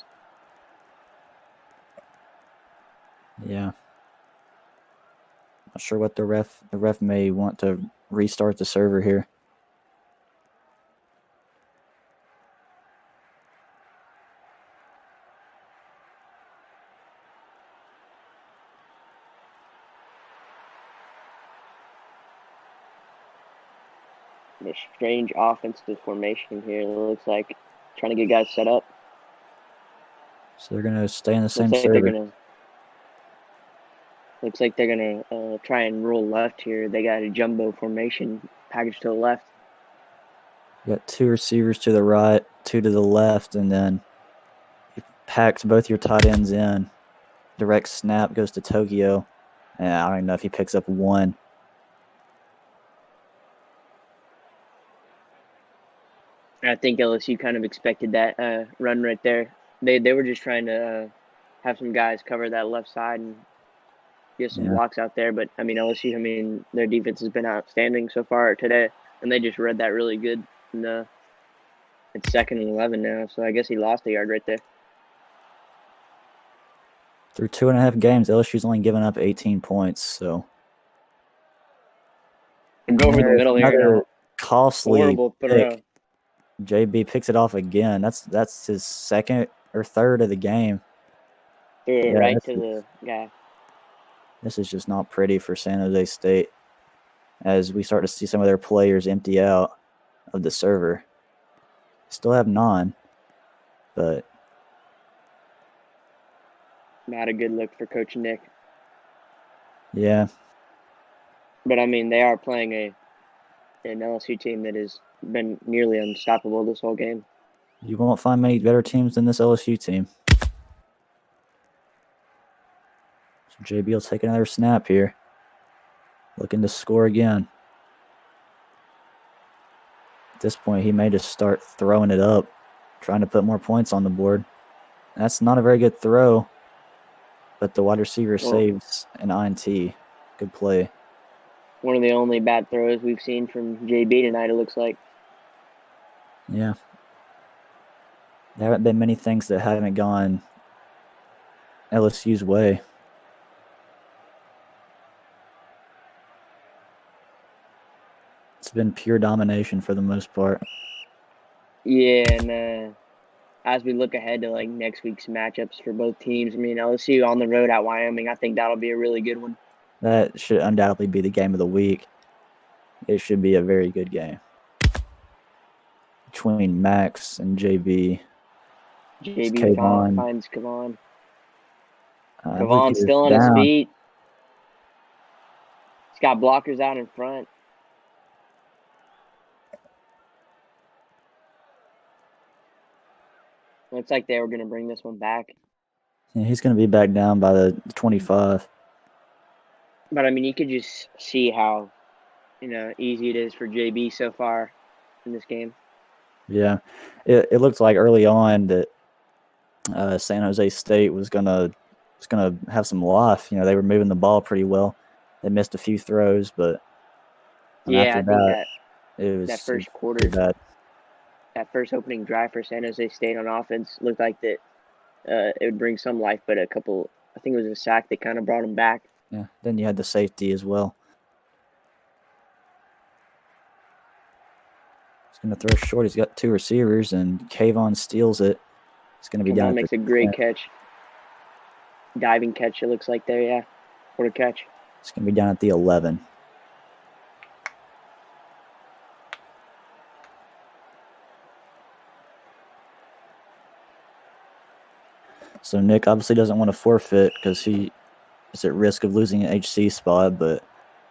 Yeah. Not sure what the ref may want to restart the server here. A strange offensive formation here. It looks like trying to get guys set up. So they're going to stay in the same server. Looks like they're going to try and roll left here. They got a jumbo formation package to the left. You got two receivers to the right, two to the left, and then you packed both your tight ends in. Direct snap goes to Tokyo. And I don't even know if he picks up one. I think LSU kind of expected that run right there. They were just trying to have some guys cover that left side and get some blocks out there. But, I mean, LSU, their defense has been outstanding so far today, and they just read that really good. It's 2nd and 11 now, so I guess he lost a yard right there. Through 2.5 games, LSU's only given up 18 points, so. Go over the middle here. Costly horrible throw. JB picks it off again. That's his second or third of the game. Right to the guy. This is just not pretty for San Jose State as we start to see some of their players empty out of the server. Still have 9, but not a good look for Coach Nick. Yeah. But, they are playing an LSU team that has been nearly unstoppable this whole game. You won't find many better teams than this LSU team. So JB will take another snap here. Looking to score again. At this point, he may just start throwing it up, trying to put more points on the board. That's not a very good throw, but the wide receiver saves an INT. Good play. One of the only bad throws we've seen from JB tonight, it looks like. Yeah. There haven't been many things that haven't gone LSU's way. It's been pure domination for the most part. Yeah, and as we look ahead to like next week's matchups for both teams, I mean LSU on the road at Wyoming, I think that'll be a really good one. That should undoubtedly be the game of the week. It should be a very good game between Max and JB. JB Kayvon. finds Kavon. I believe he Kavon's was still on his down. feet. He's got blockers out in front. Looks like they were going to bring this one back. Yeah, he's going to be back down by the 25. But I mean, you could just see how, easy it is for JB so far in this game. Yeah, it looked like early on that San Jose State was gonna have some life. They were moving the ball pretty well. They missed a few throws, but Yeah, after I think that, it was that first quarter, pretty bad. that first opening drive for San Jose State on offense looked like that it would bring some life, but I think it was a sack that kind of brought him back. Yeah. Then you had the safety as well. He's going to throw short. He's got two receivers, and Kayvon steals it. It's going to be down. Kavon makes a great catch. Diving catch, it looks like there, yeah. What a catch. It's going to be down at the 11. So Nick obviously doesn't want to forfeit because he is at risk of losing an HC spot. But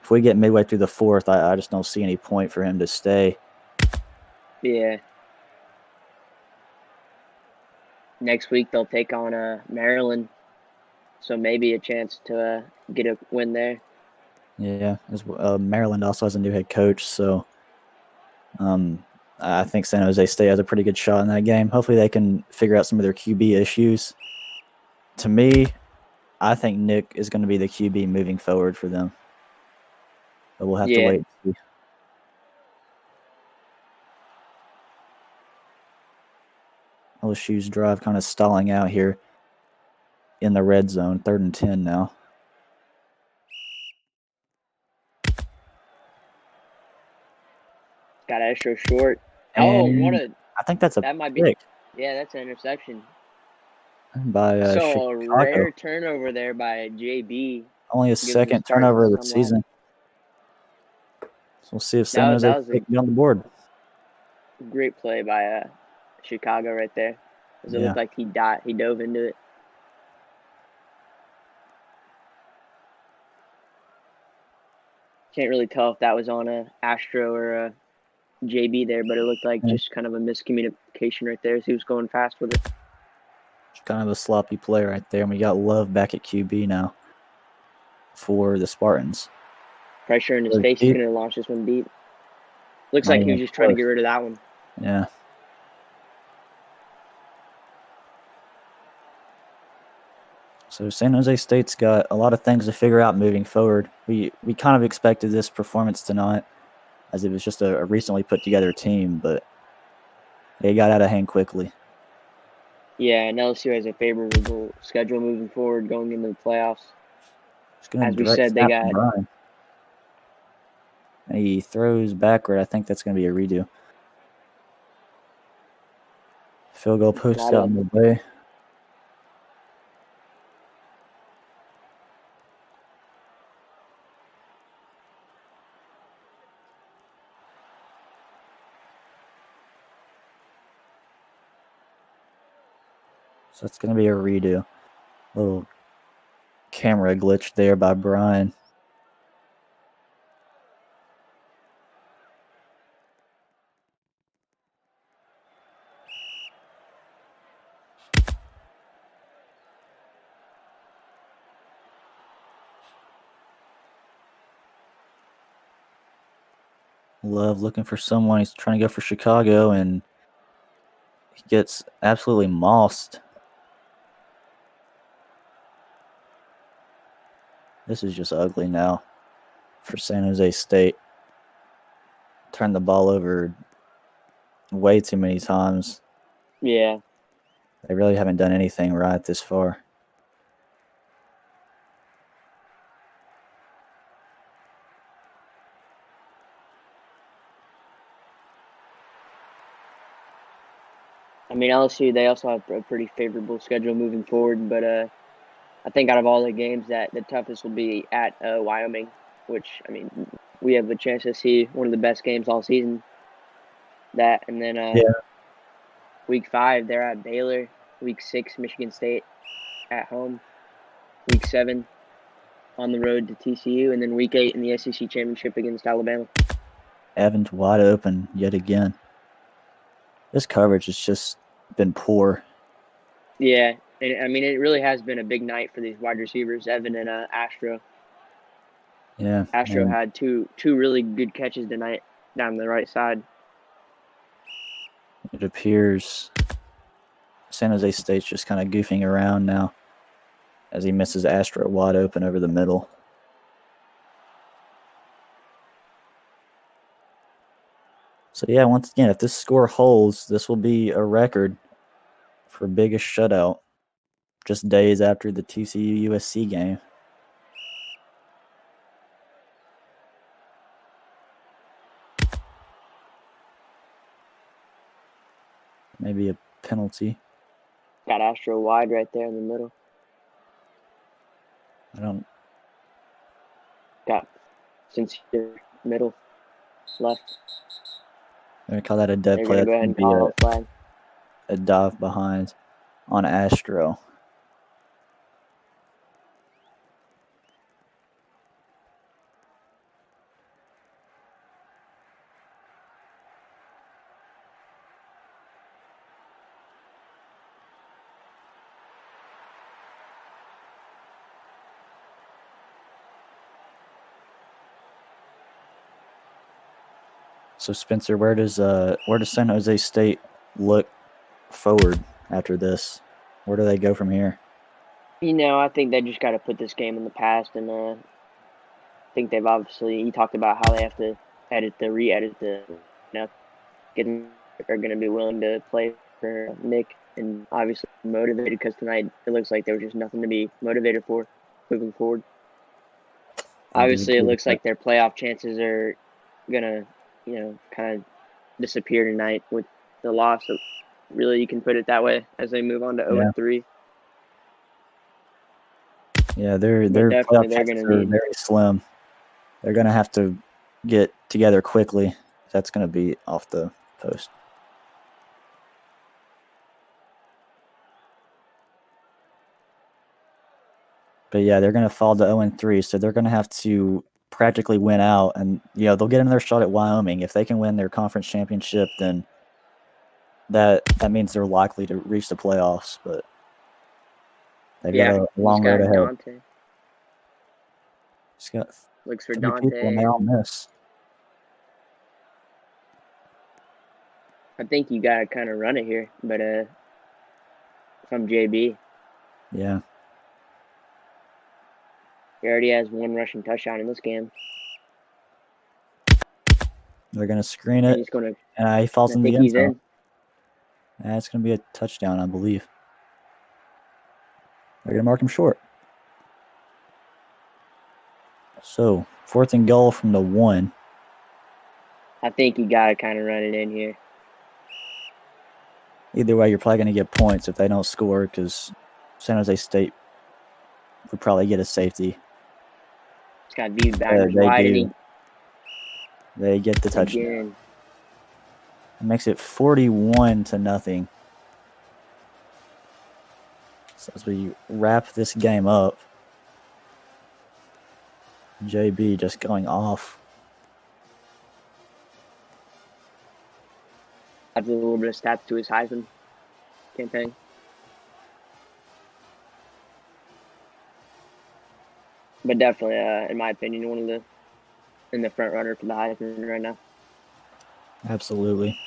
if we get midway through the fourth, I just don't see any point for him to stay. Yeah. Next week they'll take on Maryland, so maybe a chance to get a win there. Yeah, Maryland also has a new head coach, so I think San Jose State has a pretty good shot in that game. Hopefully they can figure out some of their QB issues. To me, I think Nick is going to be the QB moving forward for them. But we'll have to wait and see. LSU's drive kind of stalling out here in the red zone, 3rd and 10 now. Got extra short. And I think that's that might pick. Yeah, that's an interception. By So Chicago. a rare turnover there by JB. Only his second turnover of the season. So we'll see if San Jose can get on the board. Great play by Chicago right there. Because it looked like he dove into it. Can't really tell if that was on a Astro or a JB there, but it looked like just kind of a miscommunication right there as he was going fast with it. Kind of a sloppy play right there. And we got Love back at QB now for the Spartans. Pressure in his face. He's going to launch this one deep. Looks like he was just trying to get rid of that one. Yeah. So San Jose State's got a lot of things to figure out moving forward. We kind of expected this performance tonight as it was just a recently put together team, but they got out of hand quickly. Yeah, and LSU has a favorable schedule moving forward going into the playoffs. As we said, they got... Brian. He throws backward. I think that's going to be a redo. Field goal post out in the way. So it's going to be a redo. Little camera glitch there by Brian. Love looking for someone. He's trying to go for Chicago, and he gets absolutely mossed. This is just ugly now for San Jose State. Turned the ball over way too many times. Yeah. They really haven't done anything right this far. I mean, LSU, they also have a pretty favorable schedule moving forward, but I think out of all the games, that the toughest will be at Wyoming, which, I mean, we have a chance to see one of the best games all season. That, and then week 5, they're at Baylor. Week 6, Michigan State at home. Week 7, on the road to TCU, and then week 8 in the SEC Championship against Alabama. Evans wide open yet again. This coverage has just been poor. Yeah, and I mean, it really has been a big night for these wide receivers, Evan and Astro. Yeah. Astro had two really good catches tonight down the right side. It appears San Jose State's just kind of goofing around now as he misses Astro wide open over the middle. So, yeah, once again, if this score holds, this will be a record for biggest shutout just days after the TCU USC game. Maybe a penalty. Got Astro wide right there in the middle. Got Sincere middle, left. I'm going to call that a dead They're play. going to go ahead and call a flag. A dive behind on Astro. So Spencer, where does San Jose State look forward after this? Where do they go from here? You know, I think they just got to put this game in the past, and I think they've obviously. He talked about how they have to re-edit the. Are going to be willing to play for Nick, and obviously motivated because tonight it looks like there was just nothing to be motivated for moving forward. Obviously, it looks like their playoff chances are gonna, kind of disappear tonight with the loss. So really, you can put it that way as they move on to 0-3. Yeah, their playoff chances are very slim. They're gonna have to get together quickly. That's gonna be off the post. But yeah, they're gonna fall to 0-3, so they're gonna have to practically win out, and they'll get another shot at Wyoming. If they can win their conference championship, then that means they're likely to reach the playoffs. But they've got a long road ahead. Dante. He's got looks for 3 Dante. people, and they all miss. I think you gotta kind of run it here, but if I'm JB, yeah, he already has 1 rushing touchdown in this game. They're gonna screen it. He falls in the end zone. It's gonna be a touchdown, I believe. They're gonna mark him short. So 4th and goal from the 1. I think you gotta kind of run it in here. Either way, you're probably going to get points if they don't score because San Jose State would probably get a safety. It's got to be backwards wide. They get the touchdown. It makes it 41-0. So as we wrap this game up, JB just going off. Adds a little bit of stats to his Heisman campaign. But definitely, in my opinion, one of the front runner for the Heisman right now. Absolutely.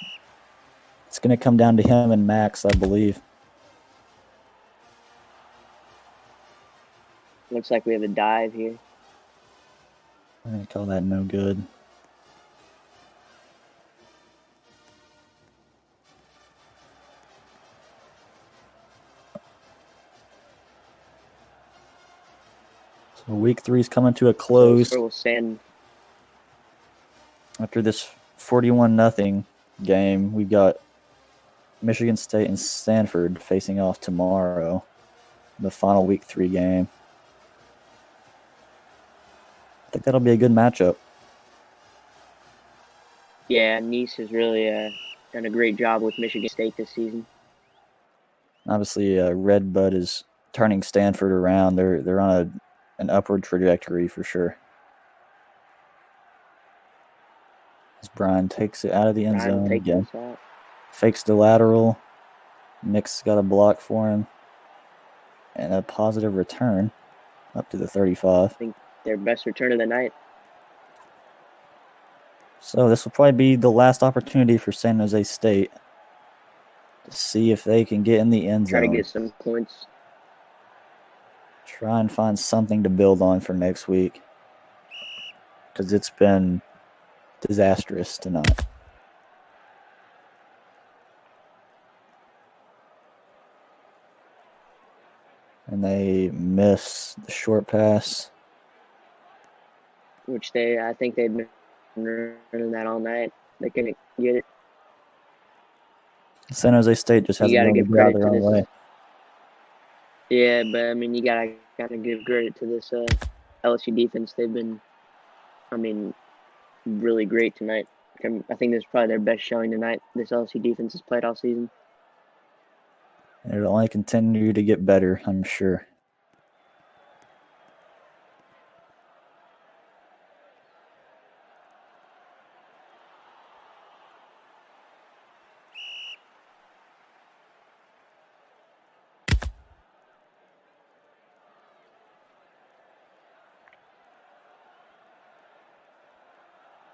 It's going to come down to him and Max, I believe. Looks like we have a dive here. I'm going to call that no good. So week 3 is coming to a So close. score will stand. After this 41-0 game, we've got Michigan State and Stanford facing off tomorrow, the final week 3 game. I think that'll be a good matchup. Yeah, Nice has really done a great job with Michigan State this season. Obviously, Redbud is turning Stanford around. They're on an upward trajectory for sure. As Brian takes it out of the end Brian will zone take again. this out. Fakes the lateral. Nick's got a block for him. And a positive return up to the 35. I think their best return of the night. So this will probably be the last opportunity for San Jose State to see if they can get in the end Try zone. to get some points. Try and find something to build on for next week. Because it's been disastrous tonight. And they miss the short pass. Which I think they've been running that all night. They couldn't get it. San Jose State just hasn't You got to been able give to get out credit their to own this. way. Yeah, but I mean, you gotta give credit to this LSU defense. They've been, I mean, really great tonight. I think this is probably their best showing tonight. This LSU defense has played all season. And it'll only continue to get better, I'm sure.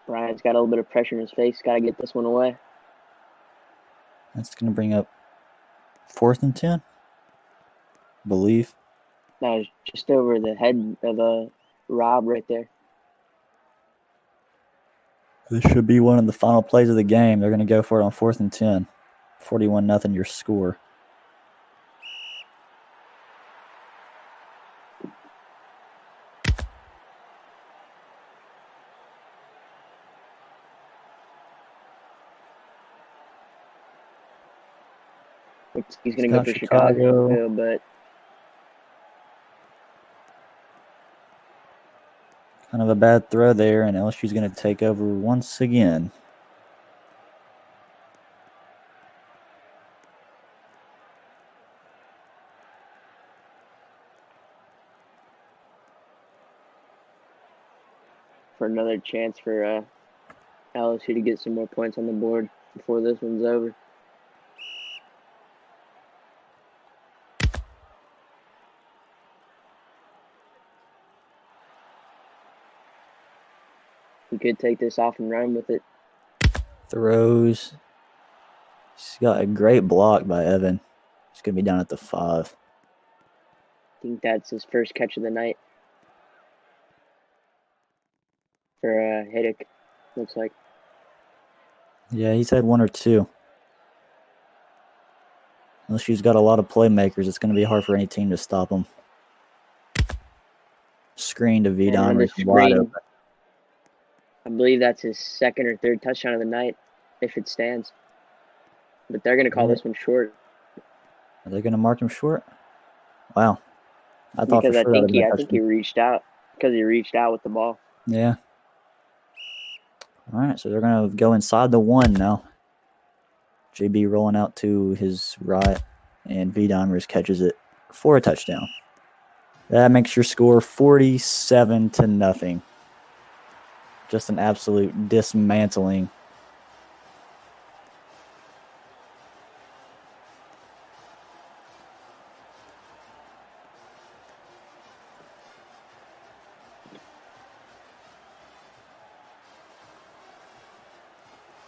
Brian's got a little bit of pressure in his face. Got to get this one away. That's going to bring up 4th and 10, I believe. That was just over the head of Rob right there. This should be one of the final plays of the game. They're going to go for it on 4th and 10. 41-0 your score. He's going to go for Chicago, but kind of a bad throw there, and LSU's going to take over once again. for another chance for LSU to get some more points on the board before this one's over. He could take this off and run with it. Throws. He's got a great block by Evan. He's going to be down at the 5. I think that's his first catch of the night for Hiddick, looks like. Yeah, he's had 1 or 2. LSU's got a lot of playmakers. It's going to be hard for any team to stop him. Screen to Vidon. Wide open. I believe that's his second or third touchdown of the night, if it stands. But they're going to call this one short. Are they going to mark him short? Wow. I thought because for sure I think he reached out because he reached out with the ball. Yeah. All right, so they're going to go inside the 1 now. JB rolling out to his right, and Vidon catches it for a touchdown. That makes your score 47-0. Just an absolute dismantling.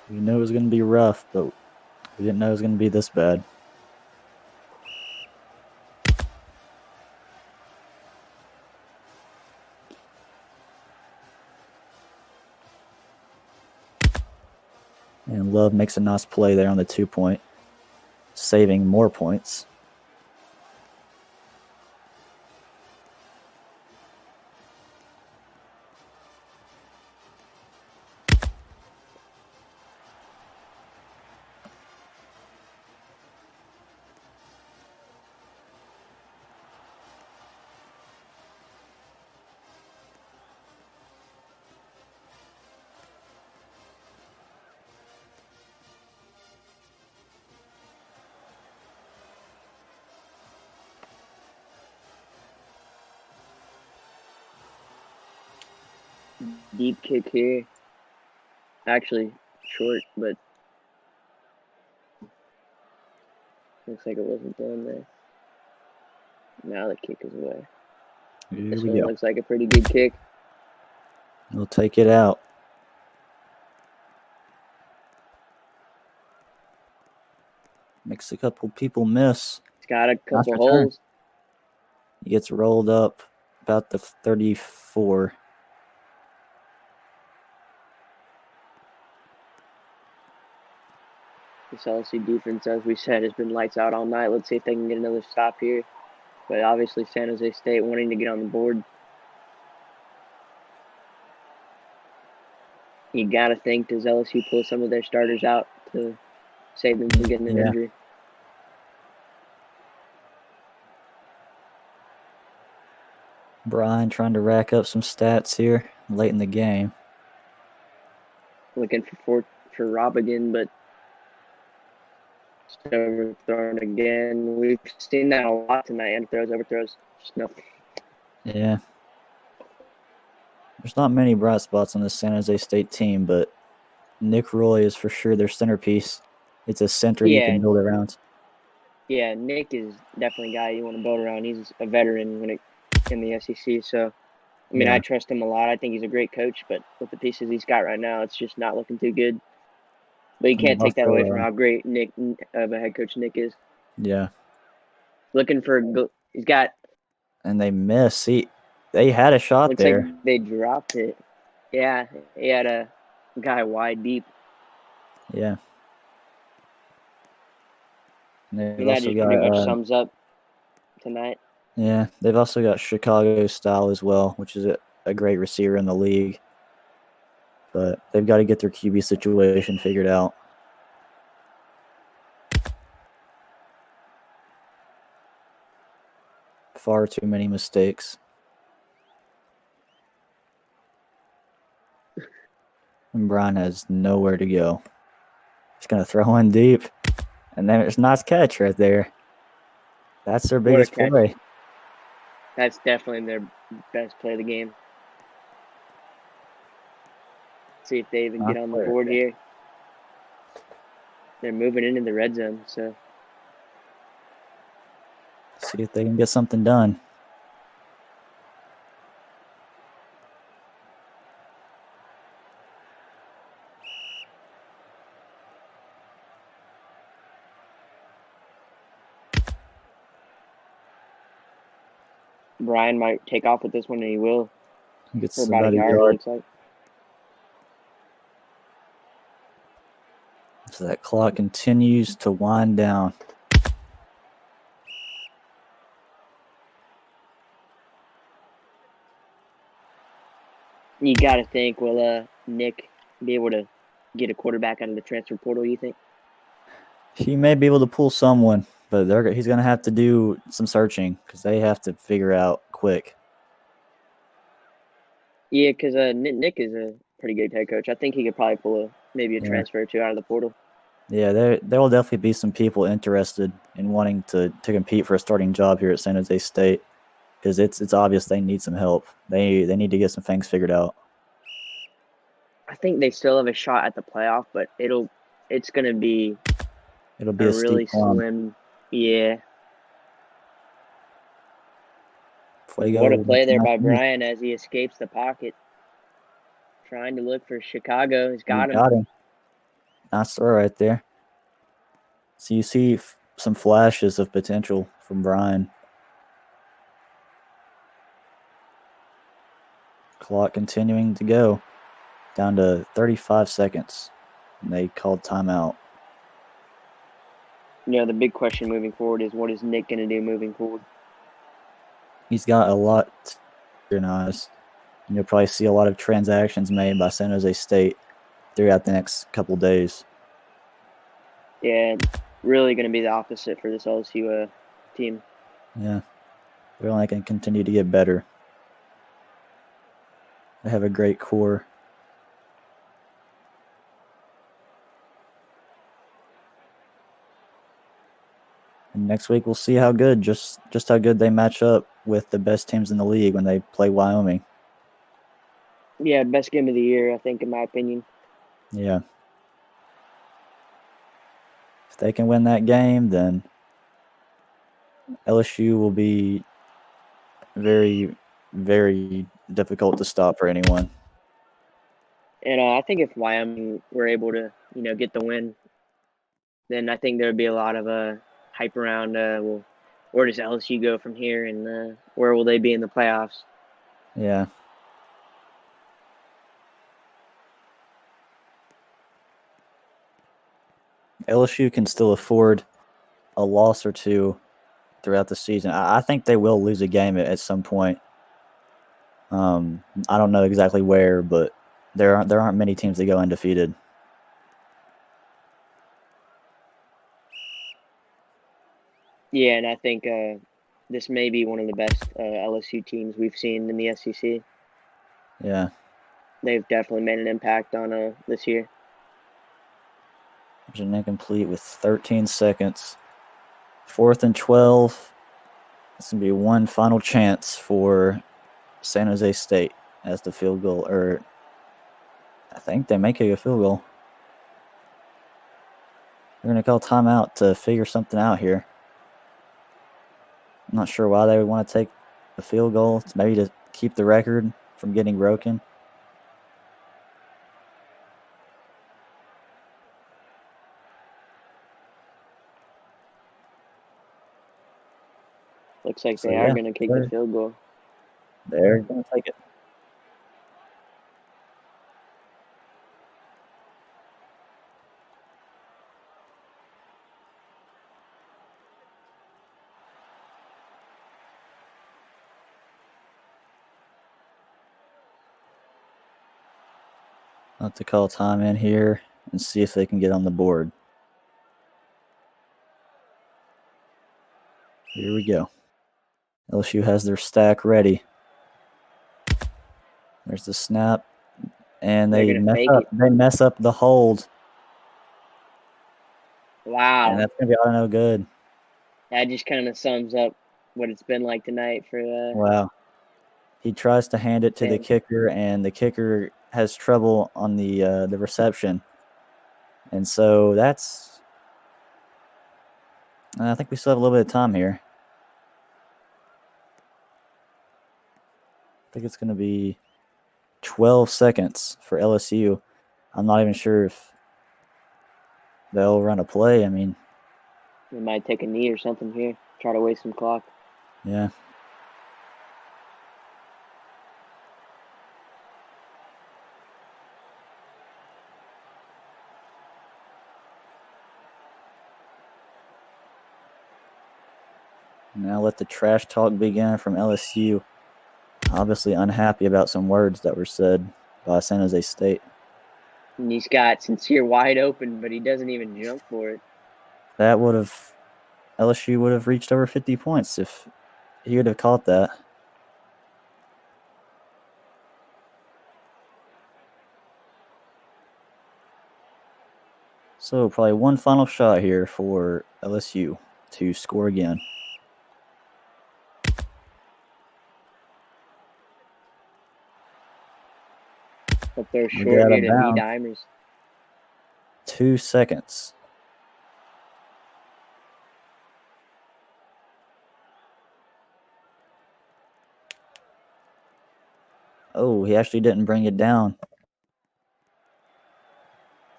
We knew it was going to be rough, but we didn't know it was going to be this bad. And Love makes a nice play there on the 2-point, saving more points. deep kick here. Actually, short, but looks like it wasn't done there. Now the kick is away. Here This we one go. looks like a pretty good kick. We'll take it out. Makes a couple people miss. It's got a Nice couple return. holes. He gets rolled up about the 34. This LSU defense, as we said, has been lights out all night. Let's see if they can get another stop here. But obviously, San Jose State wanting to get on the board. You got to think, does LSU pull some of their starters out to save them from getting an injury? Brian trying to rack up some stats here late in the game. Looking for Rob again, but just overthrown again. We've seen that a lot tonight. Overthrows, just no. Yeah. There's not many bright spots on this San Jose State team, but Nick Roy is for sure their centerpiece. It's a center you can build around. Yeah, Nick is definitely a guy you want to build around. He's a veteran in the SEC, so I mean, I trust him a lot. I think he's a great coach, but with the pieces he's got right now, it's just not looking too good. But you can't take that away from how great Nick of a head coach Nick is. Yeah. Looking for he's got. And they miss. They had a shot looks there. Like they dropped it. Yeah, he had a guy wide deep. Yeah. That just pretty much sums up tonight. Yeah, they've also got Chicago style as well, which is a great receiver in the league. But they've got to get their QB situation figured out. Far too many mistakes. And Brian has nowhere to go. He's going to throw in deep. And then it's a nice catch right there. That's their biggest play. That's definitely their best play of the game. See if they even get on the board here. They're moving into the red zone, so. See if they can get something done. Brian might take off with this one, and he will. He gets for about a yard, it looks like. So that clock continues to wind down. You got to think, will Nick be able to get a quarterback out of the transfer portal, you think? He may be able to pull someone, but he's going to have to do some searching because they have to figure out quick. Yeah, because Nick is a pretty good head coach. I think he could probably pull maybe a transfer or two out of the portal. Yeah, there will definitely be some people interested in wanting to compete for a starting job here at San Jose State because it's obvious they need some help. They need to get some things figured out. I think they still have a shot at the playoff, but it's going to be a really slim. Yeah. What a play there by Brian as he escapes the pocket. Trying to look for Chicago. He's got him. Nice throw right there. So you see some flashes of potential from Brian. Clock continuing to go. Down to 35 seconds. And they called timeout. You know, the big question moving forward is what is Nick going to do moving forward? He's got a lot to organize. You'll probably see a lot of transactions made by San Jose State throughout the next couple days. Yeah, really going to be the opposite for this LSU team. Yeah, they're only going to continue to get better. They have a great core. And next week we'll see how good, just how good they match up with the best teams in the league when they play Wyoming. Yeah, best game of the year, I think, in my opinion. Yeah. If they can win that game, then LSU will be very, very difficult to stop for anyone. And I think if Wyoming were able to, get the win, then I think there would be a lot of hype around. Well, where does LSU go from here, and where will they be in the playoffs? Yeah. LSU can still afford a loss or two throughout the season. I think they will lose a game at some point. I don't know exactly where, but there aren't many teams that go undefeated. Yeah, and I think this may be one of the best LSU teams we've seen in the SEC. Yeah. They've definitely made an impact on this year. There's an incomplete with 13 seconds. 4th and 12. It's going to be one final chance for San Jose State as the field goal, or I think they may kick a field goal. They're going to call timeout to figure something out here. I'm not sure why they would want to take a field goal. It's maybe to keep the record from getting broken. Looks like So, they are yeah, going to kick the field goal. they're going to take it. I'll have to call time in here and see if they can get on the board. Here we go. LSU has their stack ready. There's the snap, and They're they going to mess fake up. it. They mess up the hold, Wow. and that's gonna be no good. That just kind of sums up what it's been like tonight for Wow. He tries to hand it to the Sam. kicker, and the kicker has trouble on the reception, and so that's. I think we still have a little bit of time here. I think it's going to be 12 seconds for LSU. I'm not even sure if they'll run a play. I mean, They might take a knee or something here. Try to waste some clock. yeah. Now let the trash talk begin from LSU. Obviously unhappy about some words that were said by San Jose State. And he's got Sincere wide open, but he doesn't even jump for it. That would have LSU would have reached over 50 points if he would have caught that. So probably one final shot here for LSU to score again. But they're We'll short get out here of to D bounds. Dimers. 2 seconds. Oh, he actually didn't bring it down.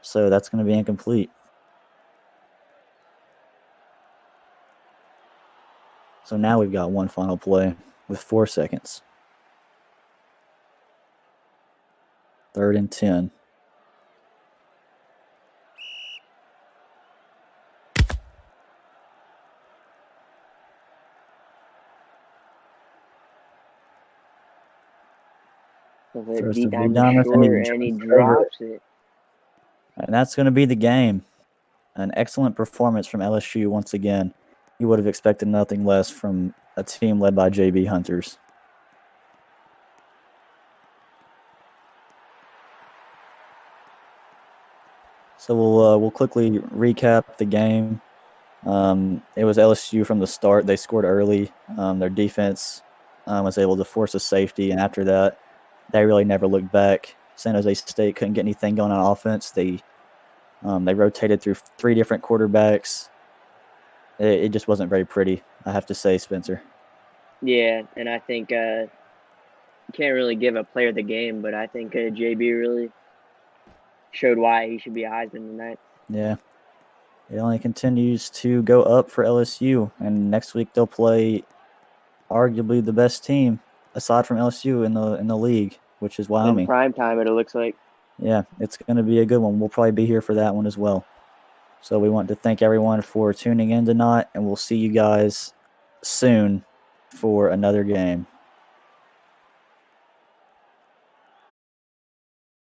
So that's going to be incomplete. So now we've got one final play with 4 seconds. 3rd and 10. So the Throws D to Dimers Dimas and he short, and he jumps over it. drops it. And that's going to be the game. An excellent performance from LSU once again. You would have expected nothing less from a team led by JB Hunters. So we'll quickly recap the game. It was LSU from the start. They scored early. Their defense was able to force a safety, and after that, they really never looked back. San Jose State couldn't get anything going on offense. They rotated through 3 different quarterbacks. It just wasn't very pretty, I have to say, Spencer. Yeah, and I think you can't really give a player the game, but I think JB really showed why he should be a Heisman tonight. Yeah. It only continues to go up for LSU, and next week they'll play arguably the best team aside from LSU in the league, which is In Wyoming. prime time, it looks like. Yeah, it's going to be a good one. We'll probably be here for that one as well. So we want to thank everyone for tuning in tonight, and we'll see you guys soon for another game.